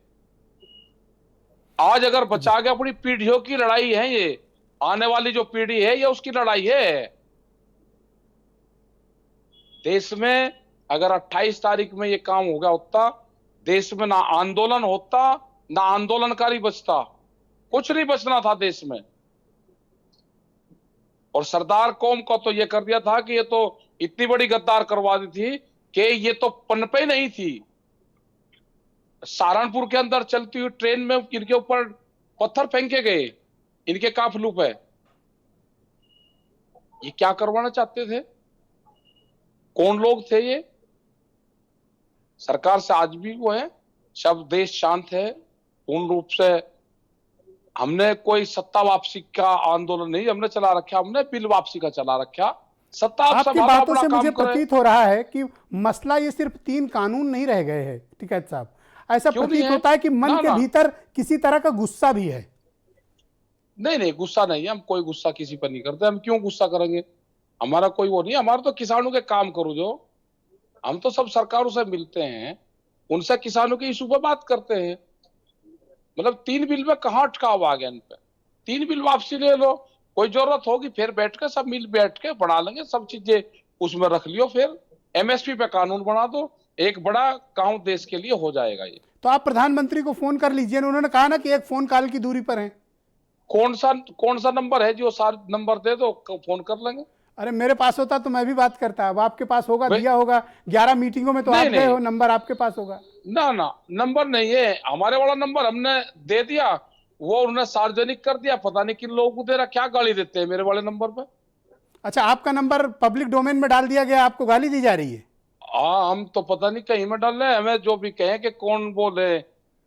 आज अगर बचा के अपनी पीढ़ियों की लड़ाई है, ये आने वाली जो पीढ़ी है, ये उसकी लड़ाई है। देश में अगर 28 तारीख में ये काम हो गया होता, देश में ना आंदोलन होता, ना आंदोलनकारी बचता, कुछ नहीं बचना था देश में। और सरदार कौम को तो ये कर दिया था कि ये तो इतनी बड़ी गद्दार करवा दी थी कि ये तो पनपे नहीं थी। सहारनपुर के अंदर चलती हुई ट्रेन में इनके ऊपर पत्थर फेंके गए, इनके काफिलों पे। ये क्या करवाना चाहते थे? कौन लोग थे ये? सरकार से आज भी वो है, सब देश शांत है पूर्ण रूप से। हमने कोई सत्ता वापसी का आंदोलन नहीं हमने चला रखा, हमने बिल वापसी का चला रखा। सत्ता आपकी बातों से मुझे प्रतीत हो रहा है कि मसला ये सिर्फ 3 कानून नहीं रह गए हैं टिकैत साहब, ऐसा प्रतीत होता है कि मन के भीतर किसी तरह का गुस्सा भी है। नहीं नहीं, गुस्सा नहीं है, हम कोई गुस्सा किसी पर नहीं करते। हम क्यों गुस्सा करेंगे? हमारा कोई वो नहीं, हमारा तो किसानों के काम करो जो। हम तो सब सरकारों से मिलते हैं, उनसे किसानों के इशू पर बात करते हैं। मतलब 3 बिल में कहाँ अटकाव आ गया इन पे? 3 बिल वापसी ले लो, कोई जरूरत होगी फिर बैठ के सब मिल बैठ के बना लेंगे, सब चीजें उसमें रख लियो। फिर एमएसपी पे कानून बना दो, एक बड़ा काम देश के लिए हो जाएगा। ये तो आप प्रधानमंत्री को फोन कर लीजिए, उन्होंने कहा ना कि 1 फोन कॉल की दूरी पर है। कौन सा नंबर है? जो सारे नंबर दे दो, फोन कर लेंगे। अरे मेरे पास होता तो मैं भी बात करता, अब आपके पास होगा, दिया होगा 11 मीटिंगों में तो आप गए हो, नंबर आपके पास होगा ना। नंबर नहीं है, हमारे वाला नंबर हमने दे दिया, वो उन्होंने सार्वजनिक कर दिया। पता नहीं किन लोगों को दे रहा, क्या गाली देते हैं मेरे वाले नंबर पे। अच्छा, आपका नंबर पब्लिक डोमेन में डाल दिया गया, आपको गाली दी जा रही है? हाँ, हम तो पता नहीं कहीं में डाल रहे हैं, हमें जो भी कहे कि कौन बोले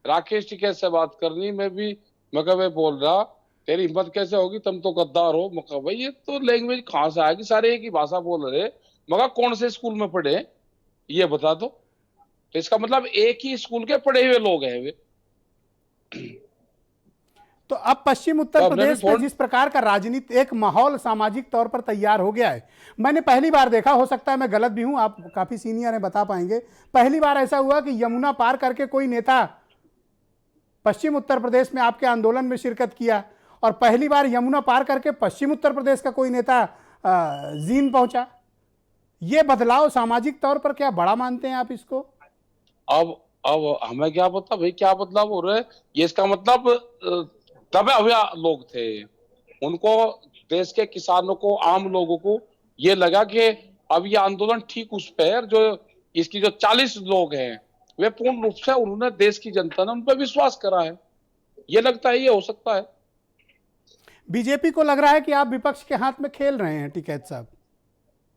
राकेश जी कैसे बात करनी, मैं कहा बोल रहा तेरी हिम्मत कैसे होगी, तुम तो गद्दार हो। मैं कहा भाई ये तो लैंग्वेज कहाँ से आएगी, सारे एक ही भाषा बोल रहे। मैं कहा कौन से स्कूल में पढ़े ये बता दो। तो इसका मतलब एक ही स्कूल के पढ़े हुए लोग हैं वे। तो अब पश्चिम उत्तर तो हमने भी प्रदेश में जिस प्रकार का राजनीति एक माहौल सामाजिक तौर पर तैयार हो गया है, मैंने पहली बार देखा, हो सकता है मैं गलत भी हूं, आप काफी सीनियर हैं, बता पाएंगे, पहली बार ऐसा हुआ कि यमुना पार करके कोई नेता पश्चिम उत्तर प्रदेश में आपके आंदोलन में शिरकत किया, और पहली बार यमुना पार करके पश्चिम उत्तर प्रदेश का कोई नेता जींद पहुंचा। ये बदलाव सामाजिक तौर पर क्या बड़ा मानते हैं आप इसको? अब हमें क्या पता भाई क्या बदलाव हो रहा है। ये इसका मतलब दबे हुए लोग थे, उनको, देश के किसानों को, आम लोगों को ये लगा कि अब ये आंदोलन ठीक उस पे है, जो इसकी जो 40 लोग हैं वे पूर्ण रूप से उन्होंने, देश की जनता ने उन पर विश्वास करा है। ये लगता है ये हो सकता है। बीजेपी को लग रहा है कि आप विपक्ष के हाथ में खेल रहे हैं टिकैत साहब।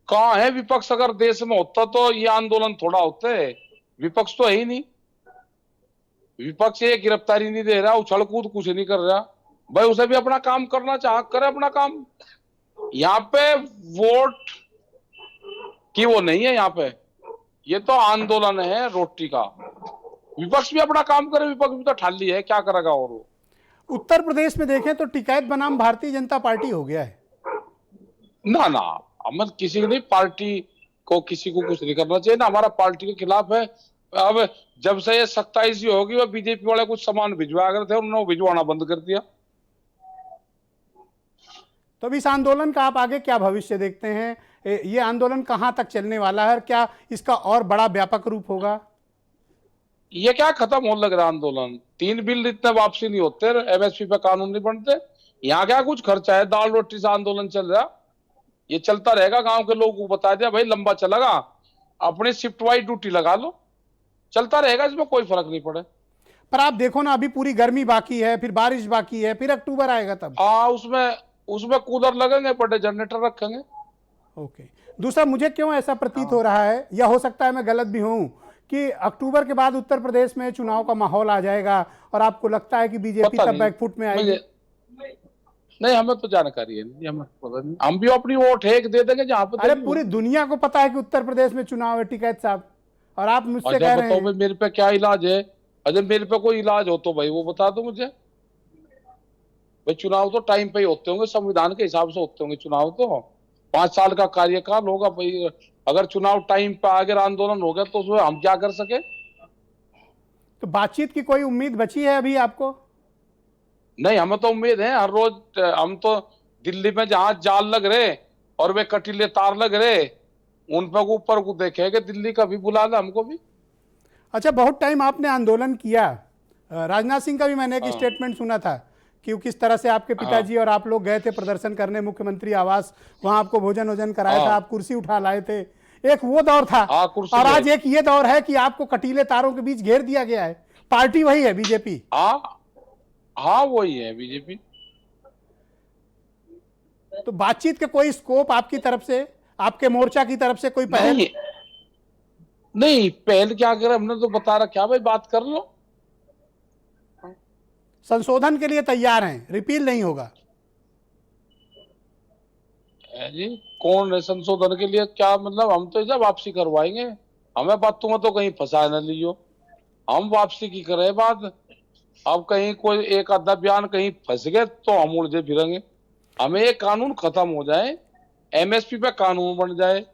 कहाँ है विपक्ष? अगर देश में होता तो ये आंदोलन थोड़ा होते। विपक्ष तो है ही नहीं। विपक्ष ये गिरफ्तारी नहीं दे रहा, उछल कूद कुछ नहीं कर रहा भाई, उसे भी अपना काम करना चाह करे अपना काम। यहाँ पे वोट की वो नहीं है, यहाँ पे ये तो आंदोलन है रोटी का। विपक्ष भी अपना काम करे, विपक्ष भी तो ठाली है, क्या करेगा और वो। उत्तर प्रदेश में देखें तो टिकैत बनाम भारतीय जनता पार्टी हो गया है। ना अमल किसी की नहीं, पार्टी को किसी को कुछ नहीं करना चाहिए ना, हमारा पार्टी के खिलाफ है। अब जब से ये 27 होगी, वो बीजेपी वाले कुछ सामान भिजवा कर थे, उन्होंने भिजवाना बंद कर दिया। तो अब इस आंदोलन का आप आगे क्या भविष्य देखते हैं? ये आंदोलन कहां तक चलने वाला है, क्या इसका और बड़ा व्यापक रूप होगा? ये क्या खत्म होने लग रहा आंदोलन? 3 बिल इतने वापसी नहीं होते, एमएसपी पे कानून नहीं बनते। यहाँ क्या कुछ खर्चा है, दाल रोटी से आंदोलन चल रहा, ये चलता रहेगा। गांव के लोगों को बता दिया भाई लंबा चलेगा, अपनी शिफ्ट वाइज ड्यूटी लगा लो, चलता रहेगा, इसमें कोई फर्क नहीं पड़े। पर आप देखो ना, अभी पूरी गर्मी बाकी है, फिर बारिश बाकी है, फिर अक्टूबर आएगा तब। हाँ, उसमें कूलर लगेंगे, बड़े जनरेटर रखेंगे। ओके। दूसरा, मुझे क्यों ऐसा प्रतीत हो रहा है, या हो सकता है मैं गलत भी हूं, कि अक्टूबर के बाद उत्तर प्रदेश में चुनाव का माहौल आ जाएगा और आपको लगता है कि बीजेपी तब बैकफुट में आएगी? नहीं, हमें तो जानकारी है नहीं, हमें पता नहीं। हम भी अपनी वोट एक दे देंगे जहां पर। अरे पूरी दुनिया को पता है कि उत्तर प्रदेश में चुनाव है टिकैत साहब, और आप मुझसे कह रहे हैं। मेरे पे क्या इलाज है? अगर मेरे पे कोई इलाज हो तो भाई वो बता दो मुझे। भाई चुनाव तो टाइम पे ही होते होंगे, संविधान के हिसाब से होते होंगे चुनाव, तो 5 साल का कार्यकाल होगा भाई। अगर चुनाव टाइम पे अगर आंदोलन हो गया तो उसमें हम क्या कर सके? तो बातचीत की कोई उम्मीद बची है अभी आपको? नहीं, हमें तो उम्मीद है हर रोज। हम तो दिल्ली में जहां जाल लग रहे और वे कटीले तार लग रहे, उन पर ऊपर को देखे कि दिल्ली का भी बुला ला हमको भी। अच्छा, बहुत टाइम आपने आंदोलन किया, राजनाथ सिंह का भी मैंने एक स्टेटमेंट सुना था कि किस तरह से आपके पिताजी और आप लोग गए थे प्रदर्शन करने मुख्यमंत्री आवास, वहां आपको भोजन वोजन कराया था, आप कुर्सी उठा लाए थे। एक वो दौर था, और आज एक ये दौर है कि आपको कटीले तारों के बीच घेर दिया गया है। पार्टी वही है बीजेपी। हाँ वही है बीजेपी। तो बातचीत का कोई स्कोप आपकी तरफ से, आपके मोर्चा की तरफ से कोई पहल? नहीं, पहल क्या करे, हमने तो बता रखा भाई, बात कर लो। संशोधन के लिए तैयार हैं, रिपील नहीं होगा जी? कौन है संशोधन के लिए? क्या मतलब? हम तो इधर वापसी करवाएंगे, हमें बातों में तो कहीं फंसा न लियो। हम वापसी की करें बात। अब कहीं कोई एक आधा बयान कहीं फंस गए तो हम उलझे फिरेंगे। हमें ये कानून खत्म हो जाए, एमएसपी पे कानून बन जाए,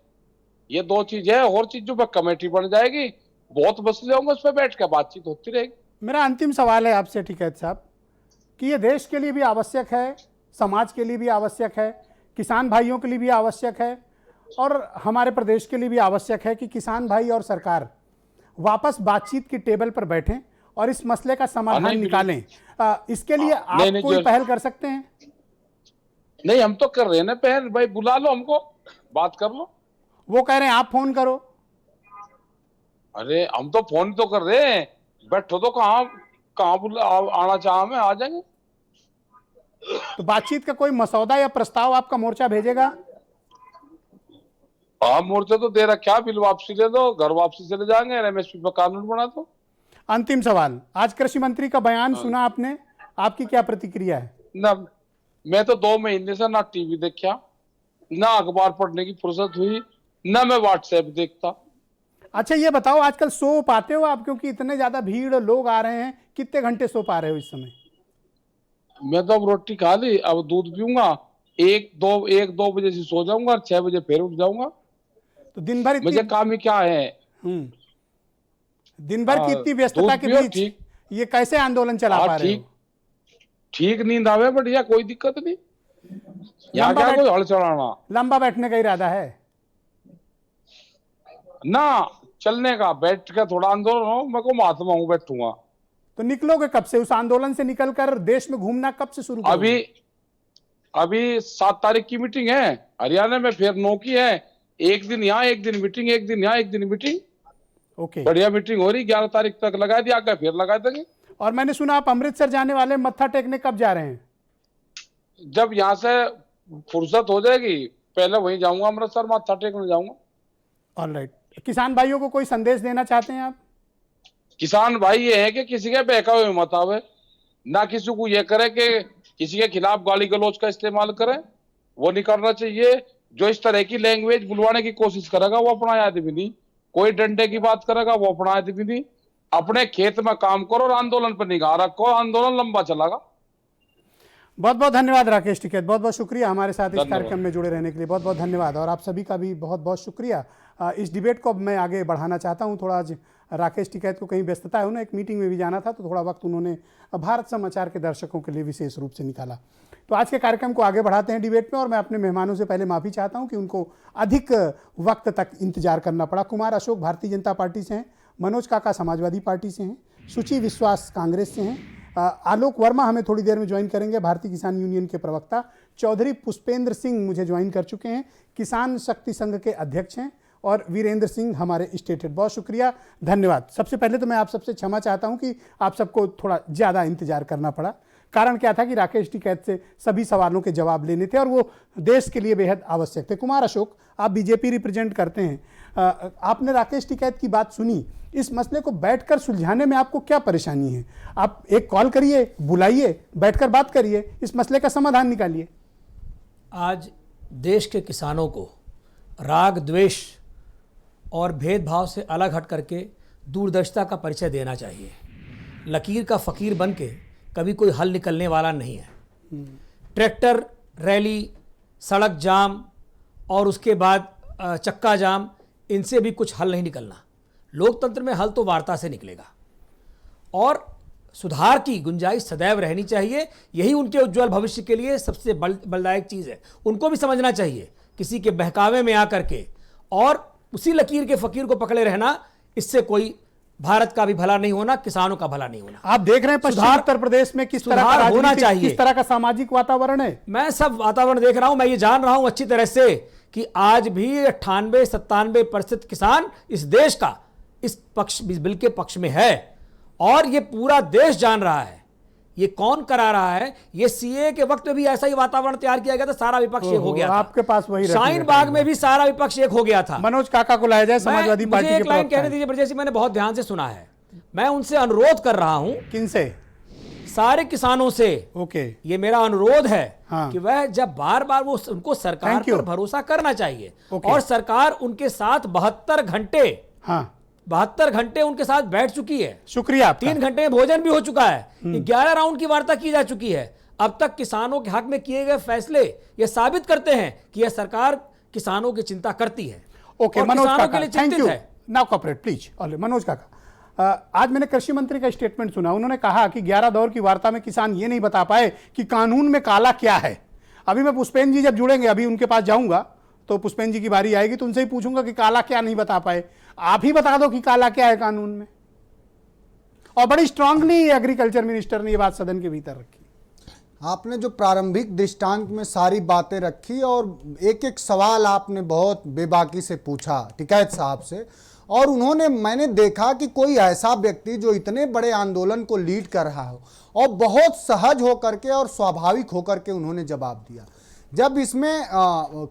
ये 2 चीज है। और चीजों पर कमेटी बन जाएगी, बहुत मसले होंगे, उस पर बैठ कर बातचीत होती रहेगी। मेरा अंतिम सवाल है आपसे टिकैत साहब, कि ये देश के लिए भी आवश्यक है, समाज के लिए भी आवश्यक है, किसान भाइयों के लिए भी आवश्यक है, और हमारे प्रदेश के लिए भी आवश्यक है कि किसान भाई और सरकार वापस बातचीत की टेबल पर बैठें और इस मसले का समाधान निकालें। इसके लिए आप कोई पहल कर सकते हैं? नहीं, हम तो कर रहे हैं ना पहल भाई, बुला लो हमको, बात कर लो। वो कह रहे हैं आप फोन करो। अरे हम तो फोन तो कर रहे हैं, बैठो तो कहाँ आना चाह में आ जाएंगे। तो बातचीत का कोई मसौदा या प्रस्ताव आपका मोर्चा भेजेगा? आम मोर्चा तो दे रखा, बिल वापसी ले दो, घर वापसी चले जाएंगे, एमएसपी पर कानून बना दो। अंतिम सवाल, आज कृषि मंत्री का बयान सुना आपने, आपकी क्या प्रतिक्रिया है? ना, मैं तो 2 महीने से ना टीवी देखा, ना अखबार पढ़ने की फुर्सत हुई, ना मैं व्हाट्सएप देखता। अच्छा ये बताओ, आजकल सो पाते हो आप? क्योंकि इतने ज्यादा भीड़, लोग आ रहे हैं, कितने घंटे सो पा रहे हो इस समय? मैं तो अब रोटी खा ली, अब दूध पीऊंगा, 1-2 बजे से सो जाऊंगा और 6 बजे फिर उठ जाऊंगा। तो दिन भर मुझे काम ही क्या है? दिन भर की इतनी व्यस्तता के बीच ये कैसे आंदोलन चला पा रहे हो? ठीक नींद आवे बढ़िया, कोई दिक्कत नहीं। यहाँ क्या कोई हल चढ़ाना, लंबा बैठने का इरादा है ना चलने का, बैठ के थोड़ा आंदोलन हो, मैं को महात्मा हूं, बैठूंगा। तो निकलोगे कब से? उस आंदोलन से निकलकर देश में घूमना कब से शुरू करोगे? अभी 7 तारीख की मीटिंग है हरियाणा में, फिर 9 की है, एक दिन यहाँ एक दिन मीटिंग, एक दिन यहाँ एक दिन मीटिंग। ओके, बढ़िया मीटिंग हो रही, 11 तारीख तक लगा दिया, आगे फिर लगा देंगे। और मैंने सुना आप अमृतसर जाने वाले, मत्था टेकने कब जा रहे हैं? जब यहाँ से फुर्सत हो जाएगी, पहले वहीं जाऊंगा, अमृतसर मत्था टेकने जाऊंगा। ऑलराइट, किसान भाइयों को कोई संदेश देना चाहते हैं आप? किसान भाई ये है कि किसी के बहकावे में मत आवे, ना किसी को ये करे कि किसी के खिलाफ गाली गलौज का इस्तेमाल करें, वो नहीं करना चाहिए। जो इस तरह की लैंग्वेज बुलवाने की कोशिश करेगा वो अपना आदमी नहीं, कोई डंडे की बात करेगा वो अपना आदमी नहीं। अपने खेत में काम करो और आंदोलन पर निगाह रखो, आंदोलन लंबा चलेगा। बहुत बहुत धन्यवाद राकेश टिकैत, बहुत बहुत शुक्रिया हमारे साथ इस कार्यक्रम में जुड़े रहने के लिए, बहुत बहुत धन्यवाद। और आप सभी का भी बहुत बहुत शुक्रिया। इस डिबेट को अब मैं आगे बढ़ाना चाहता हूं। थोड़ा आज राकेश टिकैत को कहीं व्यस्तता है, उन्हें एक मीटिंग में भी जाना था, तो थोड़ा वक्त उन्होंने भारत समाचार के दर्शकों के लिए विशेष रूप से निकाला। तो आज के कार्यक्रम को आगे बढ़ाते हैं डिबेट में, और मैं अपने मेहमानों से पहले माफ़ी चाहता हूं कि उनको अधिक वक्त तक इंतजार करना पड़ा। कुमार अशोक भारतीय जनता पार्टी से हैं, मनोज काका समाजवादी पार्टी से हैं, सुची विश्वास कांग्रेस से हैं, आलोक वर्मा हमें थोड़ी देर में ज्वाइन करेंगे, भारतीय किसान यूनियन के प्रवक्ता, चौधरी पुष्पेंद्र सिंह मुझे ज्वाइन कर चुके हैं, किसान शक्ति संघ के अध्यक्ष हैं, और वीरेंद्र सिंह हमारे स्टेट हेड। बहुत शुक्रिया, धन्यवाद। सबसे पहले तो मैं आप सबसे क्षमा चाहता हूं कि आप सबको थोड़ा ज़्यादा इंतजार करना पड़ा। कारण क्या था कि राकेश टिकैत से सभी सवालों के जवाब लेने थे और वो देश के लिए बेहद आवश्यक थे। कुमार अशोक, आप बीजेपी रिप्रेजेंट करते हैं, आपने राकेश टिकैत की बात सुनी, इस मसले को बैठकर सुलझाने में आपको क्या परेशानी है? आप एक कॉल करिए, बुलाइए, बैठकर बात करिए, इस मसले का समाधान निकालिए। आज देश के किसानों को राग द्वेष और भेदभाव से अलग हट करके दूरदर्शिता का परिचय देना चाहिए। लकीर का फ़कीर बन के कभी कोई हल निकलने वाला नहीं है। ट्रैक्टर रैली, सड़क जाम और उसके बाद चक्का जाम, इनसे भी कुछ हल नहीं निकलना। लोकतंत्र में हल तो वार्ता से निकलेगा, और सुधार की गुंजाइश सदैव रहनी चाहिए। यही उनके उज्जवल भविष्य के लिए सबसे बलदायक चीज़ है। उनको भी समझना चाहिए, किसी के बहकावे में आकर के और उसी लकीर के फकीर को पकड़े रहना, इससे कोई भारत का भी भला नहीं होना, किसानों का भला नहीं होना। आप देख रहे हैं पश्चिम उत्तर प्रदेश में किस तरह का होना चाहिए, किस तरह का सामाजिक वातावरण है। मैं सब वातावरण देख रहा हूं, मैं ये जान रहा हूं अच्छी तरह से कि आज भी 98-97% किसान इस देश का इस बिल के पक्ष में है, और ये पूरा देश जान रहा है। ये कौन करा रहा है? ये सीए के वक्त में भी ऐसा ही वातावरण तैयार किया गया था, सारा विपक्ष एक हो गया था। आपके पास वही शाहीन बाग में भी सारा विपक्ष एक हो गया था। मनोज काका को लाया जाए, समाजवादी पार्टी के एक लाइन कहने दीजिए ब्रजेश जी, मैंने बहुत ध्यान से सुना है। मैं उनसे अनुरोध कर रहा हूं। किनसे? सारे किसानों से। ओके, ये मेरा अनुरोध है कि वह जब बार बार वो उनको सरकार पर भरोसा करना चाहिए, और सरकार उनके साथ 72 घंटे उनके साथ बैठ चुकी है। शुक्रिया। 3 घंटे में भोजन भी हो चुका है, 11 राउंड की वार्ता की जा चुकी है। अब तक किसानों के हक में किए गए फैसले ये साबित करते हैं कि यह सरकार किसानों की चिंता करती है। ओके, मनोज काका, thank you. Now cooperate please. Manoj काका, आज मैंने कृषि मंत्री का स्टेटमेंट सुना। उन्होंने कहा कि 11 दौर की वार्ता में किसान ये नहीं बता पाए कि कानून में काला क्या है। अभी मैं पुष्पेंद्र जी जब जुड़ेंगे, अभी उनके पास जाऊंगा, तो पुष्पेंद्र जी की बारी आएगी, तो उनसे ही पूछूंगा कि काला क्या नहीं बता पाए। आप ही बता दो कि काला क्या है कानून में। और बड़ी स्ट्रांगली एग्रीकल्चर मिनिस्टर ने ये बात सदन के भीतर रखी। आपने जो प्रारंभिक दृष्टांत में सारी बातें रखी, और एक एक सवाल आपने बहुत बेबाकी से पूछा टिकैत साहब से, और उन्होंने, मैंने देखा कि कोई ऐसा व्यक्ति जो इतने बड़े आंदोलन को लीड कर रहा हो, और बहुत सहज होकर के और स्वाभाविक होकर के उन्होंने जवाब दिया। जब इसमें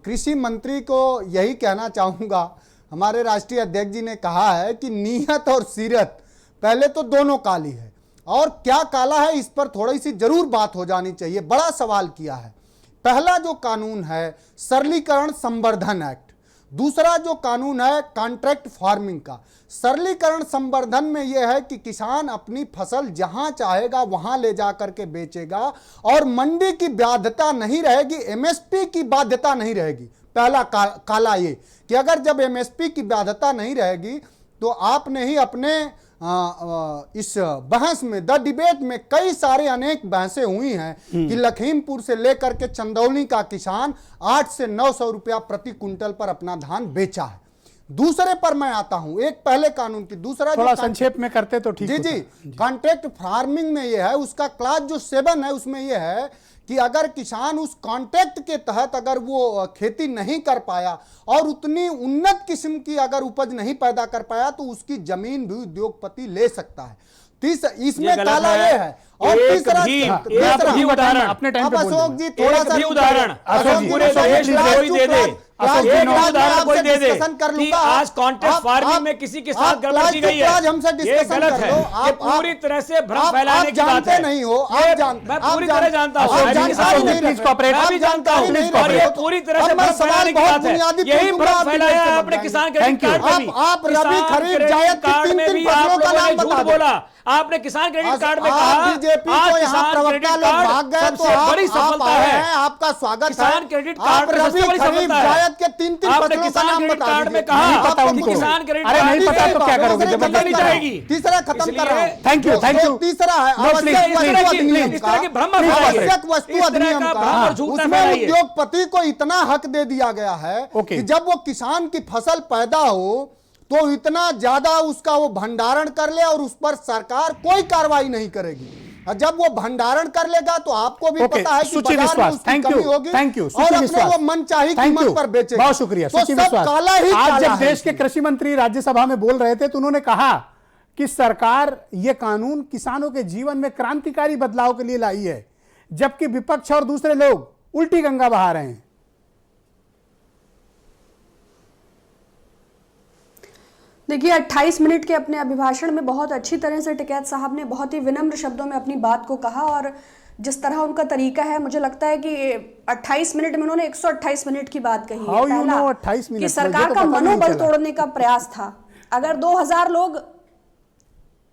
कृषि मंत्री को यही कहना चाहूँगा, हमारे राष्ट्रीय अध्यक्ष जी ने कहा है कि नीयत और सीरत पहले तो दोनों काली है, और क्या काला है इस पर थोड़ी सी जरूर बात हो जानी चाहिए। बड़ा सवाल किया है। पहला जो कानून है सरलीकरण संवर्धन एक्ट, दूसरा जो कानून है कॉन्ट्रैक्ट फार्मिंग का। सरलीकरण संवर्धन में यह है कि किसान अपनी फसल जहां चाहेगा वहां ले जाकर के बेचेगा और मंडी की बाध्यता नहीं रहेगी, एमएसपी की बाध्यता नहीं रहेगी। पहला काला ये कि अगर जब एमएसपी की बाध्यता नहीं रहेगी तो आपने ही अपने इस बहस में, द डिबेट में कई सारे अनेक बहसें हुई हैं कि लखीमपुर से लेकर के चंदौली का किसान 8 से 900 रुपया प्रति कुंटल पर अपना धान बेचा है। दूसरे पर मैं आता हूं, एक पहले कानून की, दूसरा थोड़ा संक्षेप में करते तो ठीक। जी कॉन्ट्रैक्ट फार्मिंग में यह है, उसका क्लास जो 7 है उसमें यह है कि अगर किसान उस कॉन्ट्रैक्ट के तहत अगर वो खेती नहीं कर पाया और उतनी उन्नत किस्म की अगर उपज नहीं पैदा कर पाया तो उसकी जमीन भी उद्योगपति ले सकता है। इसमें काला ये है। और तीसरा उदाहरण अपने टाइम पे अशोक जी थोड़ा सा उदाहरण कोई दे दे कि आज कॉन्ट्रैक्ट फार्मिंग में किसी के साथ गड़बड़ की गई है, ये गलत है। ये पूरी तरह से भ्रम फैलाने की बात है। नहीं हो, मैं पूरी तरह जानता हूँ, मैं भी जानता हूँ, और ये पूरी तरह से भ्रम फैलाने की बात है। यही भ्रम फैलाया है आपने किसान क्रेडिट कार्ड में भी। आप रबी खरीफ जायद की 3-3 फसलों का नाम बता बोला आपने किसान क्रेडिट कार्ड में कहा बीजेपी को यहाँ प्रवक्ता लोग भाग गए तो बड़ी सफलता है, आपका स्वागत है। किसान क्रेडिट कार्ड में सबसे बड़ी सफलता है। जायद के 3-3 फसलों का नाम बता कार्ड में दीजिए। कहा कि किसान क्रेडिट अरे नहीं पता तो क्या करोगे, जबरदस्ती नहीं जाएगी। तीसरा खत्म कर रहा हूँ। Thank you. तीसरा है आवश्यक वस्तु अधिनियम का, आवश्यक वस्तु अधिनियम का, उसमें उद्योगपति को इतना हक दे दिया गया है कि जब वो किसान की फसल पैदा हो तो इतना ज्यादा उसका वो भंडारण कर ले और उस पर सरकार कोई कार्रवाई नहीं करेगी। जब वो भंडारण कर लेगा तो आपको भी पता है कि बाजार में उसकी कमी होगी और अपने वो मनचाही कीमत पर बेचेगा। बहुत शुक्रिया तो सब काला ही आज काला जब है। देश के कृषि मंत्री राज्यसभा में बोल रहे थे तो उन्होंने कहा कि सरकार ये कानून किसानों के जीवन में क्रांतिकारी बदलाव के लिए लाई है, जबकि विपक्ष और दूसरे लोग उल्टी गंगा बहा रहे हैं। देखिए 28 मिनट के अपने अभिभाषण में बहुत अच्छी तरह से टिकैत साहब ने बहुत ही विनम्र शब्दों में अपनी बात को कहा, और जिस तरह उनका तरीका है मुझे लगता है कि 28 मिनट में उन्होंने 128 मिनट की बात कही है। पहला 28 मिनट कि सरकार का मनोबल तोड़ने का प्रयास था। अगर 2000 लोग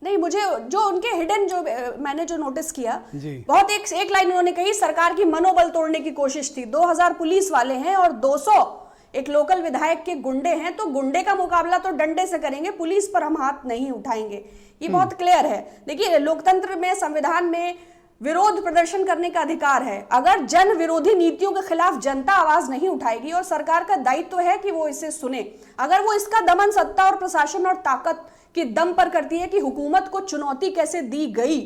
नहीं, मुझे जो उनके हिडन जो मैंने जो नोटिस किया बहुत एक लाइन उन्होंने कही, सरकार की मनोबल तोड़ने की कोशिश थी। 2000 पुलिस वाले हैं और 200 एक लोकल विधायक के गुंडे हैं, तो गुंडे का मुकाबला तो डंडे से करेंगे, पुलिस पर हम हाथ नहीं उठाएंगे। ये बहुत क्लियर है। देखिए लोकतंत्र में, संविधान में विरोध प्रदर्शन करने का अधिकार है। अगर जन विरोधी नीतियों के खिलाफ जनता आवाज नहीं उठाएगी और सरकार का दायित्व है कि वो इसे सुने, अगर वो इसका दमन सत्ता और प्रशासन और ताकत की दम पर करती है कि हुकूमत को चुनौती कैसे दी गई,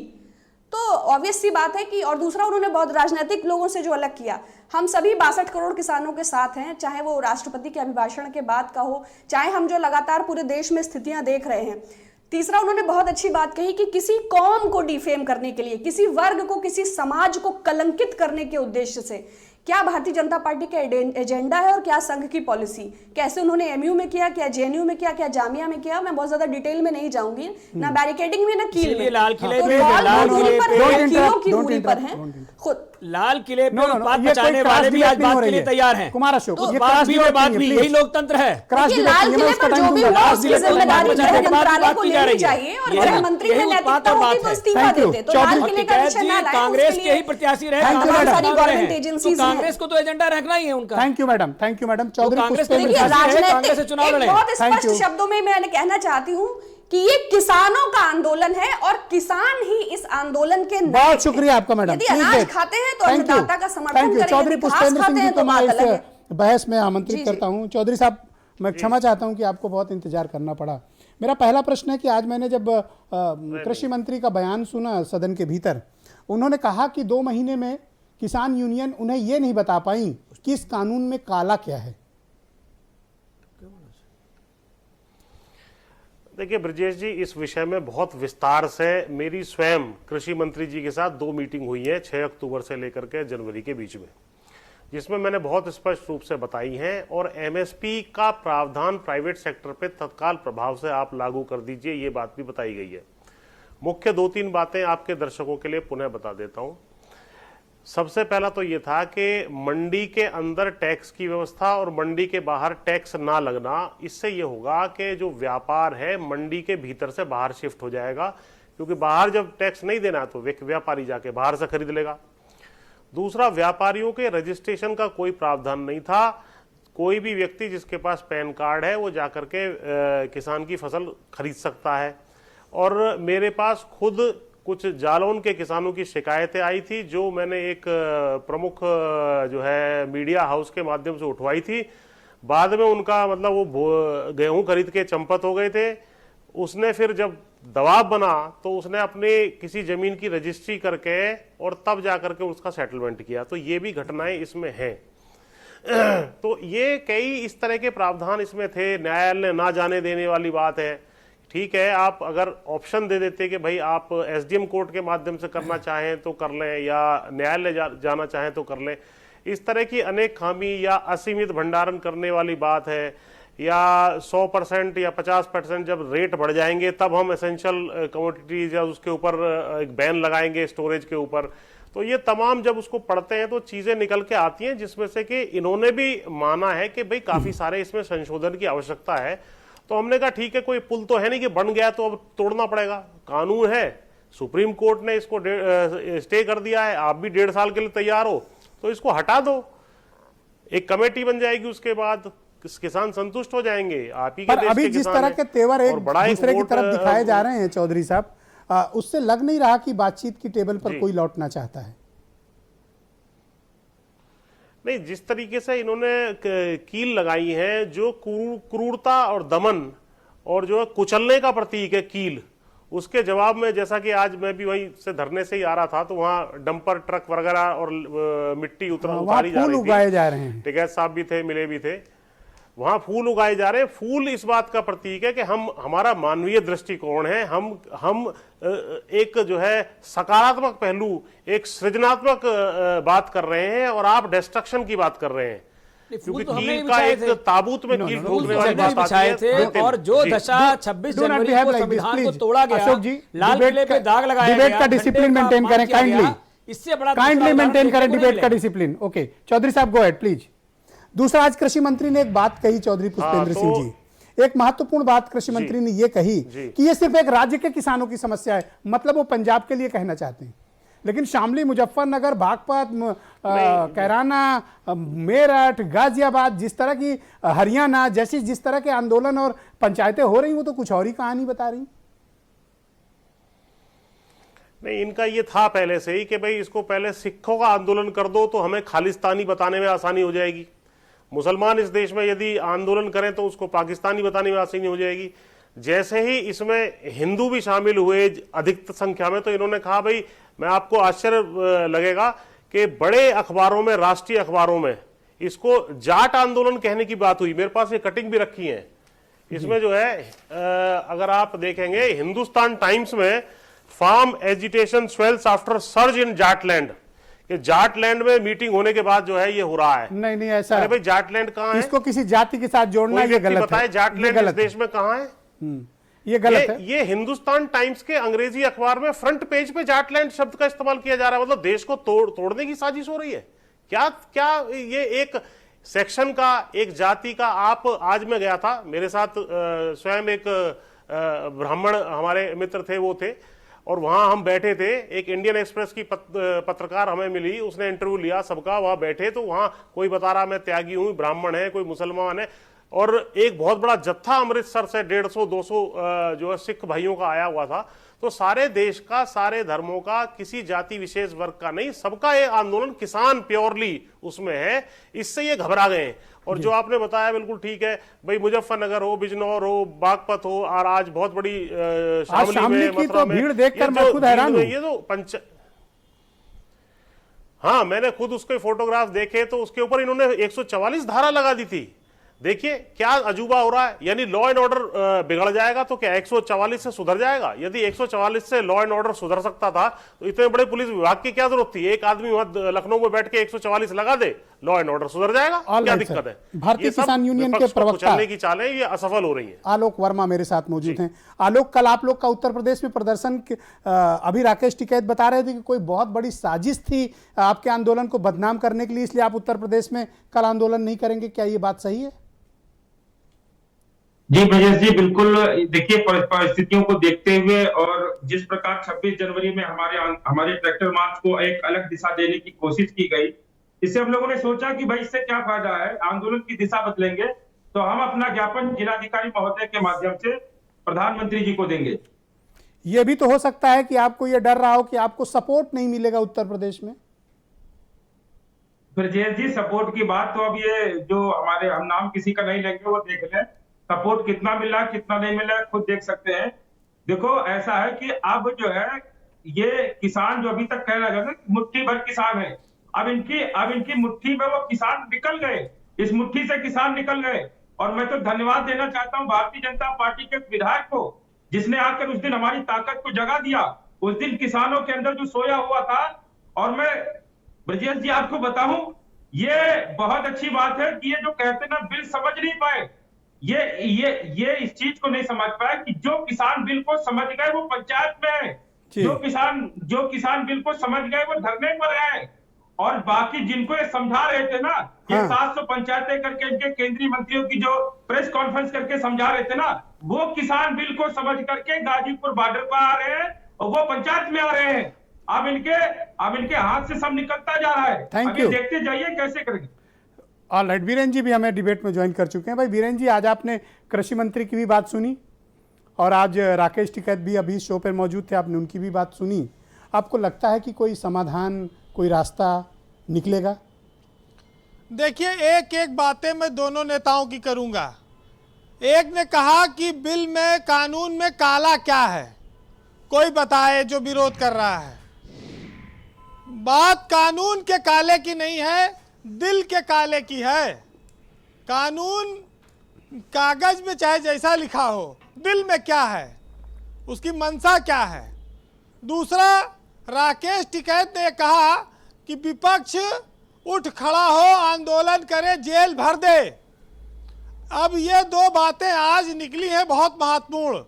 तो ऑब्वियस सी बात है कि, और दूसरा उन्होंने बहुत राजनीतिक लोगों से जो अलग किया, हम सभी 62 करोड़ किसानों के साथ हैं, चाहे वो राष्ट्रपति के अभिभाषण के बाद का हो, चाहे हम जो लगातार पूरे देश में स्थितियां देख रहे हैं। तीसरा उन्होंने बहुत अच्छी बात कही कि किसी कौम को डिफेम करने के लिए, किसी वर्ग को, किसी समाज को कलंकित करने के उद्देश्य से क्या भारतीय जनता पार्टी का एजेंडा है और क्या संघ की पॉलिसी, कैसे उन्होंने एमयू में किया, क्या जेएनयू में किया, क्या जामिया में किया, मैं बहुत ज्यादा डिटेल में नहीं जाऊंगी, ना बैरिकेडिंग में ना कील में। लाल किले तो पे किलों की दूरी पर हैं खुद। लाल किले पे उत्पाद बचाने वाले भी आज बात के लिए तैयार हैं। कुमार अशोक, तो बात भी यही लोकतंत्र है। लाल किले पर जो भी हुआ उसकी जिम्मेदारी गृह मंत्रालय को लेनी चाहिए और गृह मंत्री में नैतिकता होती तो इस्तीफा देते। तो लाल किले का विषय ना लाएं, कांग्रेस के ही प्रत्याशी रहे, गवर्नमेंट एजेंसीज हैं, कांग्रेस को तो एजेंडा रखना ही है उनका। Thank you madam, thank you madam. Chaudhary Congress राजनीतिक बहुत स्पष्ट शब्दों में मैं कहना चाहती हूँ कि ये किसानों का आंदोलन है और किसान ही इस आंदोलन के नायक हैं। बहुत शुक्रिया आपका मैडम। यदि अनाज खाते हैं तो अन्नदाता का समर्थन करें, चौधरी यदि घास पुष्पेंद्र खाते सिंह जी हैं को तो मैं बात अलग है। इस बहस में आमंत्रित करता हूं। चौधरी साहब, मैं क्षमा चाहता हूं कि आपको बहुत इंतजार करना पड़ा। मेरा पहला प्रश्न है कि आज मैंने जब कृषि मंत्री का बयान सुना सदन के भीतर, उन्होंने कहा कि 2 महीने में किसान यूनियन उन्हें यह नहीं बता पाई कि इस कानून में काला क्या है। देखिए ब्रजेश जी, इस विषय में बहुत विस्तार से मेरी स्वयं कृषि मंत्री जी के साथ 2 मीटिंग हुई है 6 अक्टूबर से लेकर के जनवरी के बीच में, जिसमें मैंने बहुत स्पष्ट रूप से बताई हैं, और एमएसपी का प्रावधान प्राइवेट सेक्टर पे तत्काल प्रभाव से आप लागू कर दीजिए, ये बात भी बताई गई है। मुख्य 2-3 बातें आपके दर्शकों के लिए पुनः बता देता हूं। सबसे पहला तो ये था कि मंडी के अंदर टैक्स की व्यवस्था और मंडी के बाहर टैक्स ना लगना, इससे ये होगा कि जो व्यापार है मंडी के भीतर से बाहर शिफ्ट हो जाएगा, क्योंकि बाहर जब टैक्स नहीं देना तो व्यापारी जाके बाहर से खरीद लेगा। दूसरा, व्यापारियों के रजिस्ट्रेशन का कोई प्रावधान नहीं था। कोई भी व्यक्ति जिसके पास पैन कार्ड है वो जाकर के किसान की फसल खरीद सकता है। और मेरे पास खुद कुछ जालौन के किसानों की शिकायतें आई थी, जो मैंने एक प्रमुख जो है मीडिया हाउस के माध्यम से उठवाई थी। बाद में उनका मतलब वो गेहूं खरीद के चंपत हो गए थे। उसने फिर जब दबाव बना तो उसने अपने किसी जमीन की रजिस्ट्री करके और तब जाकर के उसका सेटलमेंट किया। तो ये भी घटनाएं इसमें हैं। तो ये कई इस तरह के प्रावधान इसमें थे। न्यायालय ना जाने देने वाली बात है। ठीक है, आप अगर ऑप्शन दे देते कि भाई आप एसडीएम कोर्ट के माध्यम से करना चाहें तो कर लें, या न्यायालय जाना चाहें तो कर लें। इस तरह की अनेक खामी, या असीमित भंडारण करने वाली बात है, या 100% या 50% जब रेट बढ़ जाएंगे तब हम एसेंशियल कमोडिटीज या उसके ऊपर एक बैन लगाएंगे स्टोरेज के ऊपर। तो ये तमाम जब उसको पढ़ते हैं तो चीजें निकल के आती हैं, जिसमें से कि इन्होंने भी माना है कि भाई काफी सारे इसमें संशोधन की आवश्यकता है। तो हमने कहा ठीक है, कोई पुल तो है नहीं कि बन गया तो अब तोड़ना पड़ेगा। कानून है, सुप्रीम कोर्ट ने इसको स्टे कर दिया है, आप भी 1.5 साल के लिए तैयार हो तो इसको हटा दो। एक कमेटी बन जाएगी, उसके बाद किसान संतुष्ट हो जाएंगे। आप ही के देश अभी के जिस तरह के तेवर एक दूसरे की तरफ दिखाए जा रहे हैं चौधरी साहब, उससे लग नहीं रहा कि बातचीत की टेबल पर कोई लौटना चाहता है। नहीं, जिस तरीके से इन्होंने कील लगाई है, जो क्रूरता और दमन और जो कुचलने का प्रतीक है कील, उसके जवाब में, जैसा कि आज मैं भी वहीं से धरने से ही आ रहा था तो वहां डंपर ट्रक वगैरह और मिट्टी उतारी जा रही थी, उगाए जा रहे हैं, टिकैत साहब भी थे, मिले भी थे। वहां फूल उगाए जा रहे हैं। फूल इस बात का प्रतीक है कि हमारा मानवीय दृष्टिकोण है। हम एक जो है सकारात्मक पहलू, एक सृजनात्मक बात कर रहे हैं, और आप डिस्ट्रक्शन की बात कर रहे हैं। क्योंकि कील का एक ताबूत में कील ठोकने वाली बात आती है। और जो दशा 26 जनवरी को संविधान को तोड़ा गया, लाल किले पे दाग लगाया गया, डिबेट का डिसिप्लिन मेंटेन करें काइंडली, इससे बड़ा काइंडली मेंटेन करें डिबेट का डिसिप्लिन। ओके चौधरी साहब, गो अहेड प्लीज। दूसरा, आज कृषि मंत्री ने एक बात कही, चौधरी पुष्पेंद्र सिंह जी, एक महत्वपूर्ण बात कृषि मंत्री ने यह कही कि यह सिर्फ एक राज्य के किसानों की समस्या है, मतलब वो पंजाब के लिए कहना चाहते हैं। लेकिन शामली, मुजफ्फरनगर, बागपत, कैराना, मेरठ, गाजियाबाद, जिस तरह की हरियाणा जैसी जिस तरह के आंदोलन और पंचायतें हो रही, वो तो कुछ और ही कहानी बता रही। नहीं, इनका ये था पहले से ही कि भाई इसको पहले सिखों का आंदोलन कर दो तो हमें खालिस्तानी बताने में आसानी हो जाएगी। मुसलमान इस देश में यदि आंदोलन करें तो उसको पाकिस्तानी बताने में आसानी हो जाएगी। जैसे ही इसमें हिंदू भी शामिल हुए अधिक संख्या में, तो इन्होंने कहा भाई, मैं आपको आश्चर्य लगेगा कि बड़े अखबारों में, राष्ट्रीय अखबारों में इसको जाट आंदोलन कहने की बात हुई। मेरे पास ये कटिंग भी रखी है। इसमें जो है अगर आप देखेंगे, हिंदुस्तान टाइम्स में farm agitation swells after surge in Jatland, कि जाटलैंड में मीटिंग होने के बाद जो है ये हो रहा है। नहीं ऐसा, अरे भाई जाटलैंड कहाँ है? इसको किसी जाति के साथ जोड़ना ये गलत है। बताए जाटलैंड इस देश में कहाँ है? ये गलत है। ये हिंदुस्तान टाइम्स के अंग्रेजी अखबार में फ्रंट पेज पे जाटलैंड शब्द का इस्तेमाल किया जा रहा है। मतलब देश को तोड़ने की साजिश हो रही है क्या? ये एक सेक्शन का, एक जाति का। आप, आज मैं गया था, मेरे साथ स्वयं एक ब्राह्मण हमारे मित्र थे, वो थे, और वहां हम बैठे थे। एक इंडियन एक्सप्रेस की पत्रकार हमें मिली, उसने इंटरव्यू लिया सबका। वहां बैठे तो वहां कोई बता रहा मैं त्यागी हूं, ब्राह्मण है, कोई मुसलमान है, और एक बहुत बड़ा जत्था अमृतसर से 150-200 जो है सिख भाइयों का आया हुआ था। तो सारे देश का, सारे धर्मों का, किसी जाति विशेष वर्ग का नहीं, सबका ये आंदोलन, किसान प्योरली उसमें है। इससे ये घबरा गए। और जो आपने बताया बिल्कुल ठीक है भाई, मुजफ्फरनगर हो, बिजनौर हो, बागपत हो, और आज बहुत बड़ी शामली की तो भीड़ देखकर मैं खुद हैरान हूं। ये तो हाँ, मैंने खुद उसके फोटोग्राफ देखे, तो उसके ऊपर इन्होंने 144 धारा लगा दी थी। देखिए क्या अजूबा हो रहा है, यानी लॉ एंड ऑर्डर बिगड़ जाएगा तो क्या 144 से सुधर जाएगा? यदि 144 से लॉ एंड ऑर्डर सुधर सकता था तो इतने बड़े पुलिस विभाग की क्या जरूरत थी? एक आदमी वहां लखनऊ में बैठ के 144 लगा दे, लॉ एंड ऑर्डर सुधर जाएगा। क्या दिक्कत है? भारतीय किसान यूनियन के प्रवक्ता की चालें ये असफल हो रही है। आलोक वर्मा मेरे साथ मौजूद हैं। आलोक, कल आप लोग का उत्तर प्रदेश में प्रदर्शन अभी राकेश टिकैत बता रहे थे कि कोई बहुत बड़ी साजिश थी आपके आंदोलन को बदनाम करने के लिए, इसलिए आप उत्तर प्रदेश में कल आंदोलन नहीं करेंगे, क्या ये बात सही है? जी ब्रजेश जी, बिल्कुल। देखिए परिस्थितियों को देखते हुए और जिस प्रकार 26 जनवरी में हमारे ट्रैक्टर मार्च को एक अलग दिशा देने की कोशिश की गई, इससे हम लोगों ने सोचा कि भाई इससे क्या फायदा है, आंदोलन की दिशा बदलेंगे तो हम अपना ज्ञापन जिलाधिकारी महोदय के माध्यम से प्रधानमंत्री जी को देंगे। यह भी तो हो सकता है कि आपको यह डर रहा हो कि आपको सपोर्ट नहीं मिलेगा उत्तर प्रदेश में। ब्रजेश जी, सपोर्ट की बात तो अब ये जो हम नाम किसी का नहीं लेंगे, वो देख लें सपोर्ट कितना मिला कितना नहीं मिला, खुद देख सकते हैं। देखो ऐसा है कि अब जो है ये किसान जो अभी तक कह रहे हैं मुट्ठी भर किसान है, अब इनकी मुट्ठी में वो किसान निकल गए, इस मुट्ठी से किसान निकल गए। और मैं तो धन्यवाद देना चाहता हूं भारतीय जनता पार्टी के विधायक को, जिसने आकर उस दिन हमारी ताकत को जगा दिया। उस दिन किसानों के अंदर जो सोया हुआ था, और मैं ब्रजेश जी आपको बताऊं, ये बहुत अच्छी बात है कि ये जो कहते ना बिल समझ नहीं पाए, ये इस चीज को नहीं समझ पाया कि जो किसान बिल को समझ गए वो पंचायत में है, जो किसान बिल को समझ गए वो धरने पर है। और बाकी जिनको ये समझा रहे थे ना, ये 700 पंचायतें करके इनके केंद्रीय मंत्रियों की जो प्रेस कॉन्फ्रेंस करके समझा रहे थे ना, वो किसान बिल को समझ करके गाजीपुर बॉर्डर पर आ रहे हैं और वो पंचायत में आ रहे हैं। अब इनके हाथ से सब निकलता जा रहा है। Thank you. देखते जाइए कैसे करेंगे। ऑलराइट, वीरेन जी भी हमें डिबेट में ज्वाइन कर चुके हैं। भाई वीरेन जी, आज आपने कृषि मंत्री की भी बात सुनी और आज राकेश टिकैत भी अभी शो पर मौजूद थे, आपने उनकी भी बात सुनी। आपको लगता है कि कोई समाधान, कोई रास्ता निकलेगा? देखिए, एक एक बातें मैं दोनों नेताओं की करूंगा। एक ने कहा कि बिल में, कानून में काला क्या है, कोई बताए जो विरोध कर रहा है। बात कानून के काले की नहीं है, दिल के काले की है। कानून कागज में चाहे जैसा लिखा हो, दिल में क्या है, उसकी मंशा क्या है। दूसरा, राकेश टिकैत ने कहा कि विपक्ष उठ खड़ा हो, आंदोलन करे, जेल भर दे। अब ये दो बातें आज निकली हैं बहुत महत्वपूर्ण,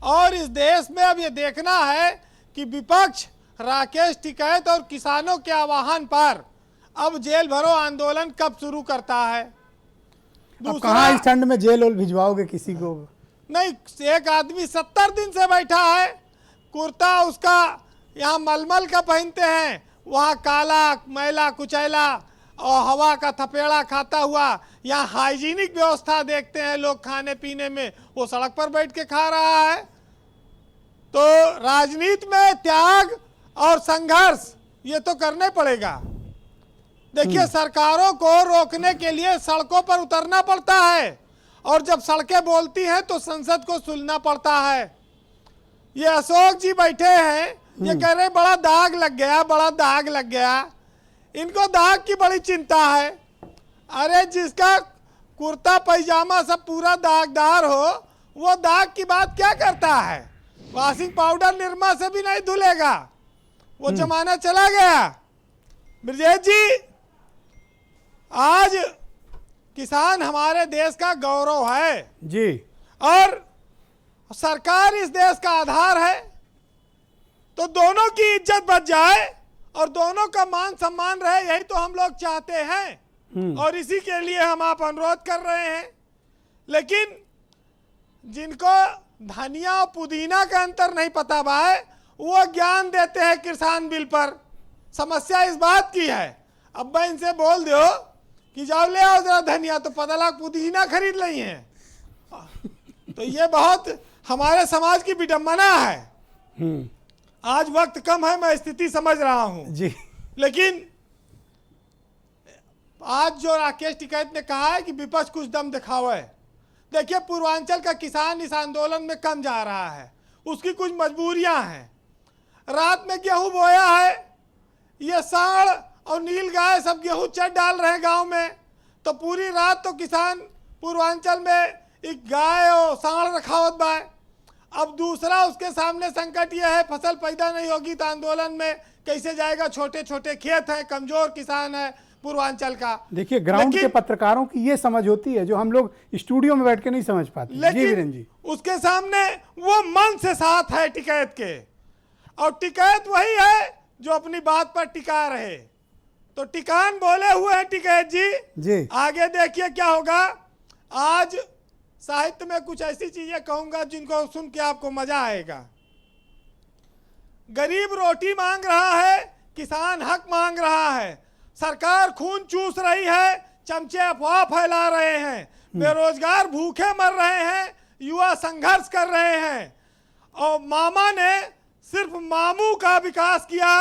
और इस देश में अब ये देखना है कि विपक्ष राकेश टिकैत और किसानों के आह्वान पर अब जेल भरो आंदोलन कब शुरू करता है। अब कहाँ इस ठंड में जेल ओल भिजवाओगे किसी को? नहीं, एक आदमी 70 दिन से बैठा है, कुर्ता उसका यहाँ मलमल का पहनते हैं, वहाँ काला मैला कुचैला और हवा का थपेड़ा खाता हुआ। यहाँ हाइजीनिक व्यवस्था देखते हैं लोग खाने पीने में, वो सड़क पर बैठ के खा रहा है। तो राजनीति में त्याग और संघर्ष ये तो करने पड़ेगा। देखिए, सरकारों को रोकने के लिए सड़कों पर उतरना पड़ता है, और जब सड़कें बोलती हैं तो संसद को सुनना पड़ता है। ये अशोक जी बैठे हैं, ये कह रहे बड़ा दाग लग गया, बड़ा दाग लग गया। इनको दाग की बड़ी चिंता है। अरे जिसका कुर्ता पैजामा सब पूरा दागदार हो, वो दाग की बात क्या करता है? वॉशिंग पाउडर निरमा से भी नहीं धुलेगा, वो जमाना चला गया। ब्रजेश जी, आज किसान हमारे देश का गौरव है जी, और सरकार इस देश का आधार है। तो दोनों की इज्जत बच जाए और दोनों का मान सम्मान रहे, यही तो हम लोग चाहते हैं, और इसी के लिए हम आप अनुरोध कर रहे हैं। लेकिन जिनको धनिया और पुदीना का अंतर नहीं पता है, वो ज्ञान देते हैं किसान बिल पर। समस्या इस बात की है, अब मैं इनसे बोल दो कि जाओ ले आओ जरा धनिया, तो पता लगा पुदीना खरीद ली है। तो ये बहुत हमारे समाज की विडंबना है। आज वक्त कम है, मैं स्थिति समझ रहा हूं जी, लेकिन आज जो राकेश टिकैत ने कहा है कि विपक्ष कुछ दम दिखावे। देखिए, पूर्वांचल का किसान इस आंदोलन में कम जा रहा है, उसकी कुछ मजबूरियां हैं। रात में गेहूं बोया है, ये सांड और नील गाय सब गेहूं चट डाल रहे हैं गांव में, तो पूरी रात तो किसान पूर्वांचल में एक गाय और सांड रखावत बा। अब दूसरा उसके सामने संकट यह है, फसल पैदा नहीं होगी तो आंदोलन में कैसे जाएगा। छोटे छोटे खेत हैं, कमजोर किसान है पूर्वांचल का। देखिए ग्राउंड के पत्रकारों की ये समझ होती है जो हम लोग स्टूडियो में बैठ के नहीं समझ पाते। जी वीरेन जी, उसके सामने वो मन से साथ है टिकैत के, और टिकैत वही है जो अपनी बात पर टिका रहे। तो टिकान बोले हुए हैं टिकैत जी। आगे देखिए क्या होगा। आज साहित्य में कुछ ऐसी चीजें कहूंगा जिनको सुन के आपको मजा आएगा। गरीब रोटी मांग रहा है, किसान हक मांग रहा है, सरकार खून चूस रही है, चमचे अफवाह फैला रहे हैं, बेरोजगार भूखे मर रहे हैं, युवा संघर्ष कर रहे हैं, और मामा ने सिर्फ मामू का विकास किया,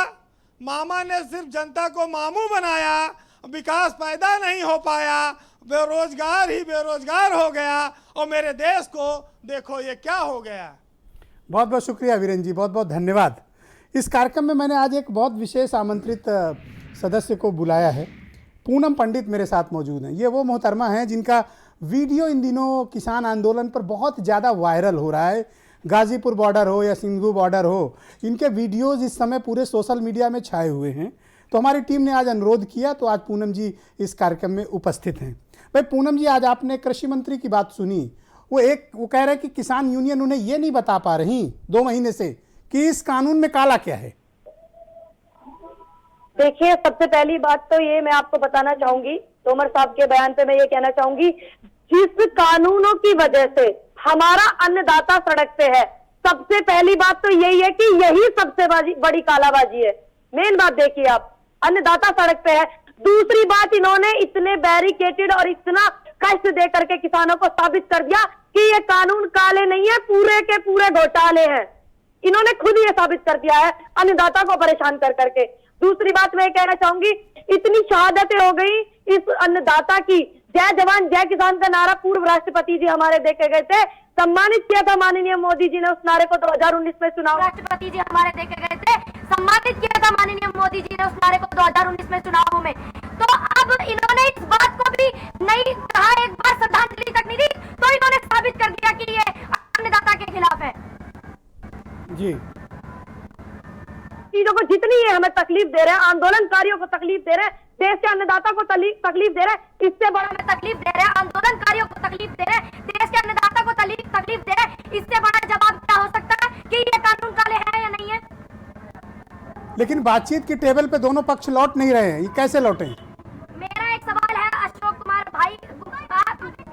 मामा ने सिर्फ जनता को मामू बनाया, विकास पैदा नहीं हो पाया, बेरोजगार ही बेरोजगार हो गया, और मेरे देश को देखो ये क्या हो गया। बहुत बहुत शुक्रिया वीरेन जी, बहुत बहुत धन्यवाद। इस कार्यक्रम में मैंने आज एक बहुत विशेष आमंत्रित सदस्य को बुलाया है। पूनम पंडित मेरे साथ मौजूद हैं। ये वो मोहतरमा हैं जिनका वीडियो इन दिनों किसान आंदोलन पर बहुत ज़्यादा वायरल हो रहा है। गाज़ीपुर बॉर्डर हो या सिंघू बॉर्डर हो, इनके वीडियोस इस समय पूरे सोशल मीडिया में छाए हुए हैं। तो हमारी टीम ने आज अनुरोध किया, तो आज पूनम जी इस कार्यक्रम में उपस्थित हैं। भाई पूनम जी, आज आपने कृषि मंत्री की बात सुनी। वो कह रहे हैं कि किसान यूनियन उन्हें ये नहीं बता पा रही 2 महीने से कि इस कानून में काला क्या है। देखिए, सबसे पहली बात तो ये मैं आपको बताना चाहूंगी, तोमर साहब के बयान पे मैं ये कहना चाहूंगी, जिस कानूनों की वजह से हमारा अन्नदाता सड़क पे है, सबसे पहली बात तो यही है कि यही सबसे बड़ी कालाबाजी है। मेन बात देखिए आप, अन्नदाता सड़क पे है। दूसरी बात, इन्होंने इतने बैरिकेटेड और इतना कष्ट दे करके किसानों को साबित कर दिया कि ये कानून काले नहीं है, पूरे के पूरे घोटाले हैं। इन्होंने खुद ये साबित कर दिया है अन्नदाता को परेशान कर करके। दूसरी बात मैं कहना चाहूंगी, इतनी शहादतें हो गई इस अन्नदाता की। जय जवान जय किसान का नारा पूर्व राष्ट्रपति जी हमारे देके गए थे, सम्मानित किया था माननीय मोदी जी ने उस नारे को 2019 में चुनाव। राष्ट्रपति जी हमारे देके गए थे, सम्मानित किया था माननीय मोदी जी ने उस नारे को 2019 में चुनाव में। तो अब इन्होंने इस बात को भी नहीं कहा, एक बार श्रद्धांजलि तक नहीं दी, तो इन्होंने साबित कर दिया कि ये अन्नदाता के खिलाफ है। जी, चीजों को जितनी ये हमें तकलीफ दे रहे हैं, आंदोलनकारियों को तकलीफ दे रहे हैं, देश के अन्नदाता को तकलीफ दे रहे हैं, इससे बड़ा हमें तकलीफ दे रहे हैं, आंदोलनकारियों को तकलीफ दे रहे हैं, देश के अन्नदाता को तकलीफ दे रहे हैं, इससे बड़ा जवाब क्या हो सकता है कि ये कानून काले हैं या नहीं है। लेकिन बातचीत की टेबल पे दोनों पक्ष लौट नहीं रहे हैं, ये कैसे लौटे? मेरा एक सवाल है अशोक कुमार भाई।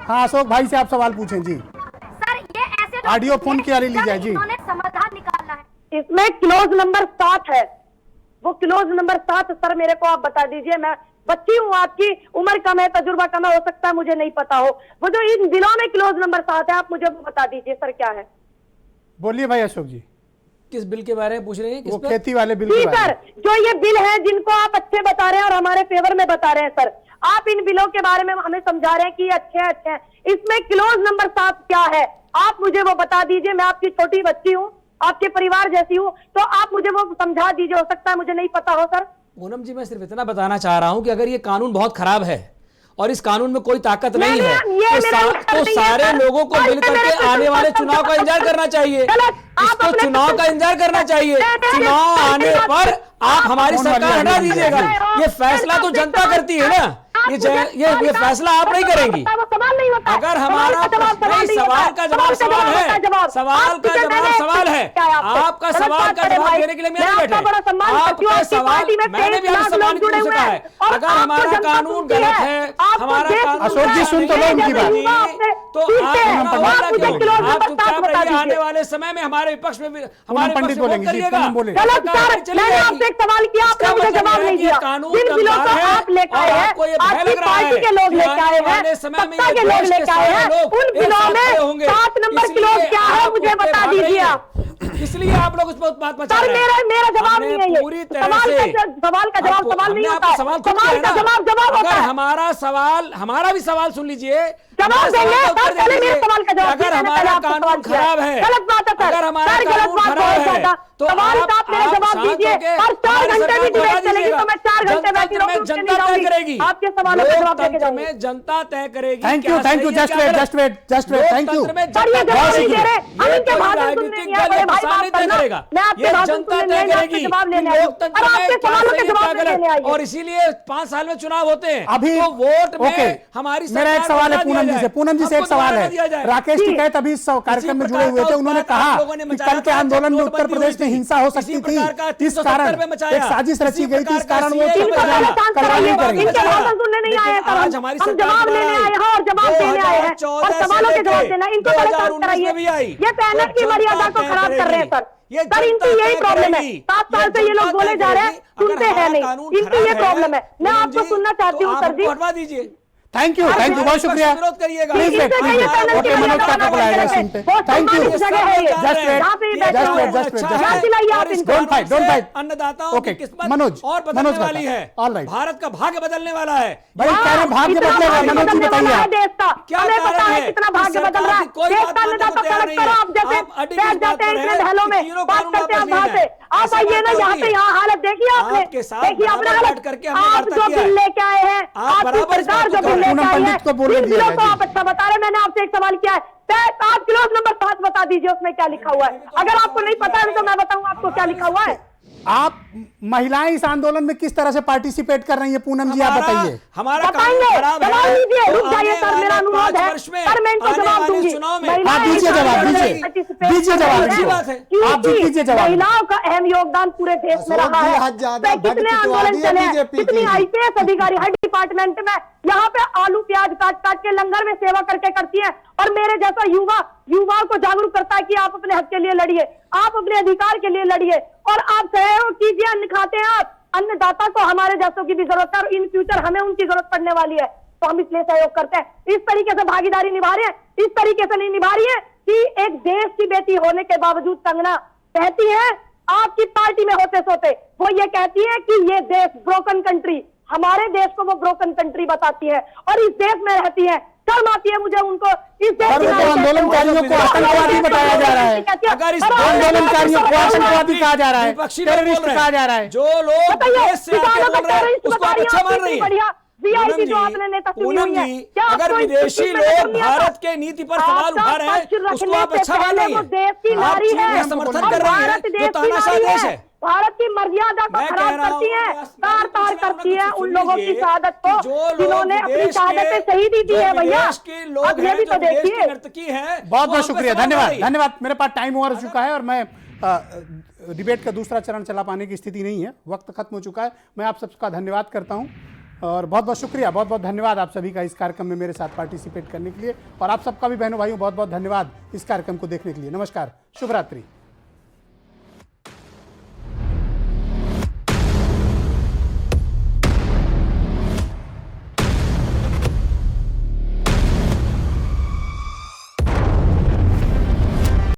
हाँ, अशोक भाई से आप सवाल पूछें। जी सर, ये ऐसे ऑडियो फोन की वाली लीजिए जी। इन्होंने समाधान निकालना है। इसमें क्लोज नंबर 7 है, वो क्लोज नंबर 7 सर मेरे को आप बता दीजिए। मैं बच्ची हूँ, आपकी उम्र कम है, तजुर्बा कम है, हो सकता है मुझे नहीं पता हो। वो जो इन बिलों में क्लोज नंबर 7 है, आप मुझे वो बता दीजिए सर क्या है। बोलिए भाई अशोक जी। किस बिल के बारे में पूछ रहे हैं? वो खेती वाले बिल जी सर, जो ये बिल है जिनको आप अच्छे बता रहे हैं और हमारे फेवर में बता रहे हैं सर, आप इन बिलों के बारे में हमें समझा रहे हैं कि ये अच्छे हैं। इसमें क्लोज नंबर 7 क्या है, आप मुझे वो बता दीजिए। मैं आपकी छोटी बच्ची हूँ, आपके परिवार जैसी हूँ, तो आप मुझे वो समझा दीजिए। हो सकता है मुझे नहीं पता हो सर। पूनम जी, मैं सिर्फ इतना बताना चाह रहा हूं कि अगर ये कानून बहुत खराब है और इस कानून में कोई ताकत नहीं है तो सारे लोगों को मिलकर के आने वाले चुनाव का इंतजार करना चाहिए। इसको चुनाव का इंतजार करना चाहिए। चुनाव आने पर आप हमारी सरकार हटा दीजिएगा। ये फैसला तो जनता करती है ना, ये फैसला आप नहीं करेंगी। अगर हमारा सवाल का जवाब सवाल है, सवाल का जवाब सवाल है, आपका सवाल का जवाब देने के लिए मैं नहीं बैठे। आपका सवाल मैंने भी आपसे सम्मान पूछ सका है। अगर हमारा कानून गलत है, हमारा कानून अशोक जी सुन तो लो उनकी बात, तो आप चुपचाप रहिए। आने वाले समय में हमारे विपक्ष में हमारे पंडित बोलेंगे। मैंने आपसे एक सवाल किया, आपने मुझे जवाब नहीं दिया। जिन बिलों को आप लेकर आए हैं, आपकी पार्टी के लोग लेकर आए हैं, सत्ता के लोग लेकर आए हैं, उन बिलों में 7 नंबर क्लोज क्या है मुझे बता दीजिए आप। इसलिए आप लोग उस पर बात मचा सर, रहे हैं। मेरा जवाब नहीं है ये। पूरी तरह से सवाल का जवाब सवाल नहीं होता है, सवाल का जवाब होता है। हमारा भी सवाल सुन लीजिए, जवाब देंगे। पहले मेरे सवाल का जवाब, अगर हमारा कानून खराब है, गलत बात है सर, अगर हमारा सर, गलत कानून बात खराब बोल रहा है था। तो सवाल का आप मेरा जवाब शांत दीजिए, होके और 4 हमारी घंटे सरकार भी को हटा डिबेट चलेगी तो मैं 4 घंटे बैठी जनता रहूंगी, जनता तय करेगी, आपके सवालों का जवाब देके लोकतंत्र जाऊंगी। में जनता तय करेगी। Thank you, thank you, just wait, just wait, just wait, thank you. लोकतंत्र में सर, ये जवाब नहीं दे रहे, हम इनके भाषण सुनने राजनीतिक नहीं आए, दल बड़े भाई किसान बात तय करना। करेगा, मैं आपके ये भाषण जनता सुनने तय नहीं, मैं आपसे करेगी जवाब लेने कि आई हूं। लोकतंत्र और में आपके क्या सवालों सही के है, जवाब क्या लेने आई गलत, हूं। और इसीलिए 5 साल में चुनाव होते हैं। अभी तो वोट में ओके, हमारी मेरा एक सरकार सवाल को है हटा पूनम दिया जी से। जाए। पूनम जी से एक आपको सवाल दोबारा है। दिया जाए। राकेश जी। टिकैत अभी इस कार्यक्रम में इसी जुड़े हुए प्रकार थे, का उन्होंने उत्पात कहा आप लोगों ने कि मचाया कल के था, आंदोलन में जब उत्तर नोटबंदी प्रदेश में हुई थी। हिंसा हो इसी सकती थी, प्रकार का इस 370 कारण में मचाया। एक साजिश रची इसी गई थी, इस प्रकार कारण का वो CA इनका मचाया। पहले चांस कार्रवाई कराइए, करेंगे। इनके भाषण सुनने नहीं आए हैं सर, आज हमारी हम सरकार जवाब दोबारा लेने आई। आए हैं और जवाब देने आए हैं, 2014 और से सवालों के लेके जवाब देना, इनको पहले चांस 2019 कराइए। में भी आई। ये पैनल की जनता मर्यादा को तय खराब कर रहे हैं सर। ये सर, इनकी जनता यही तय प्रॉब्लम है, करेगी। 7 साल से ये लोग बोले जा रहे हैं, सुनते हैं नहीं, इनकी ये प्रॉब्लम है। मैं आपको सुनना चाहती हूँ सर जी। हटवा दीजिए। थैंक यू, बहुत शुक्रिया। विरोध करिएगा। Please wait, please wait. Okay, Manoj काका बुलाएगा इस पे। थैंक यू, जगह है ये, जस्ट वेट, जहाँ पे ये बैठे जस्ट हुए वेट, हैं। जस्ट वेट, अच्छा जस्ट है। वेट। दिलाइए आप और इस इनको। Don't fight, don't fight. अन्नदाताओं ओके, की किस्मत मनोज, और मनोज बदलने काका। वाली है। All right. भारत का भाग्य बदलने वाला है। भाई कह रहे हैं भाग्य इतना बदलेगा, भाग्य मनोज जी बदलने वाला बताइए है आप। देश का, क्या हमें कारण पता है है? कितना भाग्य सरकार बदल रहा है। की कोई देश बात का मानने को अन्नदाता तैयार सड़क नहीं पर है। आप जैसे आप अड़ी बैठ की बात जाते हैं कर रहे इतने हैं ढहलों कि में, तीनों बात कानून करते हैं वापस वहां लिए से। जाए। आप ऐसा आइए बात ना, नहीं यहाँ होगी। पे यहाँ हालत देखिए आपने, आपके साथ देखिए अपने बराबर हालत। बैठ करके हमने आप वार्ता जो किया है। बिल लेके आए हैं, आप आपकी बराबर इस सरकार बात जो को बिल कर रहे हैं। लेके आई पूनम है, पंडित को बोलने इन दिया बिलों जाए, को जी। आप अच्छा बता रहे हैं। मैंने आपसे एक सवाल किया है, आप क्लोज नंबर 7 बता दीजिए, उसमें क्या लिखा हुआ है। अगर आपको नहीं पता है तो मैं बताऊं आपको क्या लिखा हुआ है। आप महिलाएं इस आंदोलन में किस तरह से पार्टिसिपेट कर रही है, पूनम जी आप बताइए। हमारा बताएंगे, कानून खराब जवाब है। दीजिए, तो रुक जाइए आने सर, वाले मेरा अनुरोध 5 है वर्ष में सर, मैं इनको आने जवाब वाले दूंगी। चुनाव में हाँ, दीजिए जवाब, दीजिए दीजिए जवाब अच्छी बात है। इनको। आप जी दीजिए जवाब। महिलाओं का अहम योगदान पूरे देश में अशोक रहा जी, है। हद ज्यादा कितने भड़कवा आंदोलन दिया चले हैं, बीजेपी कितनी की। आईपीएस अधिकारी हर डिपार्टमेंट में यहाँ पे आलू प्याज काट काट के लंगर में सेवा करके करती है, और मेरे जैसा युवाओं को जागरूक करता है कि आप अपने हक के लिए लड़िए, आप अपने अधिकार के लिए लड़िए, और आप सहयोग कीजिए। अन्न खाते हैं आप, अन्नदाता को हमारे जैसों की भी जरूरत है, और इन फ्यूचर हमें उनकी जरूरत पड़ने वाली है, तो हम इसलिए सहयोग करते हैं। इस तरीके से भागीदारी निभा रहे हैं, इस तरीके से नहीं निभा रही है कि एक देश की बेटी होने के बावजूद कंगना कहती है आपकी पार्टी में होते सोते, वो ये कहती है कि ये देश ब्रोकन कंट्री, हमारे देश को वो ब्रोकन कंट्री बताती है, और इस देश में रहती है। शर्म आती है मुझे उनको इस देश और की वो नारी आंदोलनकारियों को कहते हुए। आतंकवादी बताया जा रहा है। अगर इस आंदोलनकारियों को आतंकवादी कहा जा रहा है, विपक्षी लोग टेररिस्ट बोल रहे कहा हैं। जा रहा है। जो लोग बताइए, देश से आके किसानों का बोल रहे हैं टेररिस्ट उसको आप बता रही अच्छा हैं, मान आप रही इतनी बढ़िया है। VIP जो आपने नेता चुनी हुई है, क्या अगर आपको इस विदेशी चीज में लोग नजर नहीं आता? भारत के नीति पर सवाल आपका उठा रहे हैं पक्ष रखने उसको आप से अच्छा मान पहले रही वो है। देश की आप नारी चीन है, का समर्थन और कर रही है भारत जो देश की तानाशाह नारी देश है, है। भारत की मर्यादा को मैं कह खराब रहा हूं, करती है, तार तार करती है उन सुन लोगों की लीजिए शहादत कि को जो लोग जिन्होंने अपनी विदेश शहादतें के- शहीदी दी जो है भैया। विदेश के लोग अब ये हैं, भी जो तो विदेश देखिए। की नर्तकी है, बहुत वो बहुत हम पे शुक्रिया, सवाल धन्यवाद उठा रही है। धन्यवाद। मेरे पास टाइम ओवर हो चुका है और मैं डिबेट का दूसरा चरण चला पाने की स्थिति नहीं है, वक्त खत्म हो चुका है। मैं आप सबका धन्यवाद करता हूं और बहुत बहुत शुक्रिया, बहुत बहुत धन्यवाद आप सभी का इस कार्यक्रम में मेरे साथ पार्टिसिपेट करने के लिए, और आप सबका भी बहनों भाइयों बहुत बहुत धन्यवाद इस कार्यक्रम को देखने के लिए। नमस्कार, शुभ रात्रि।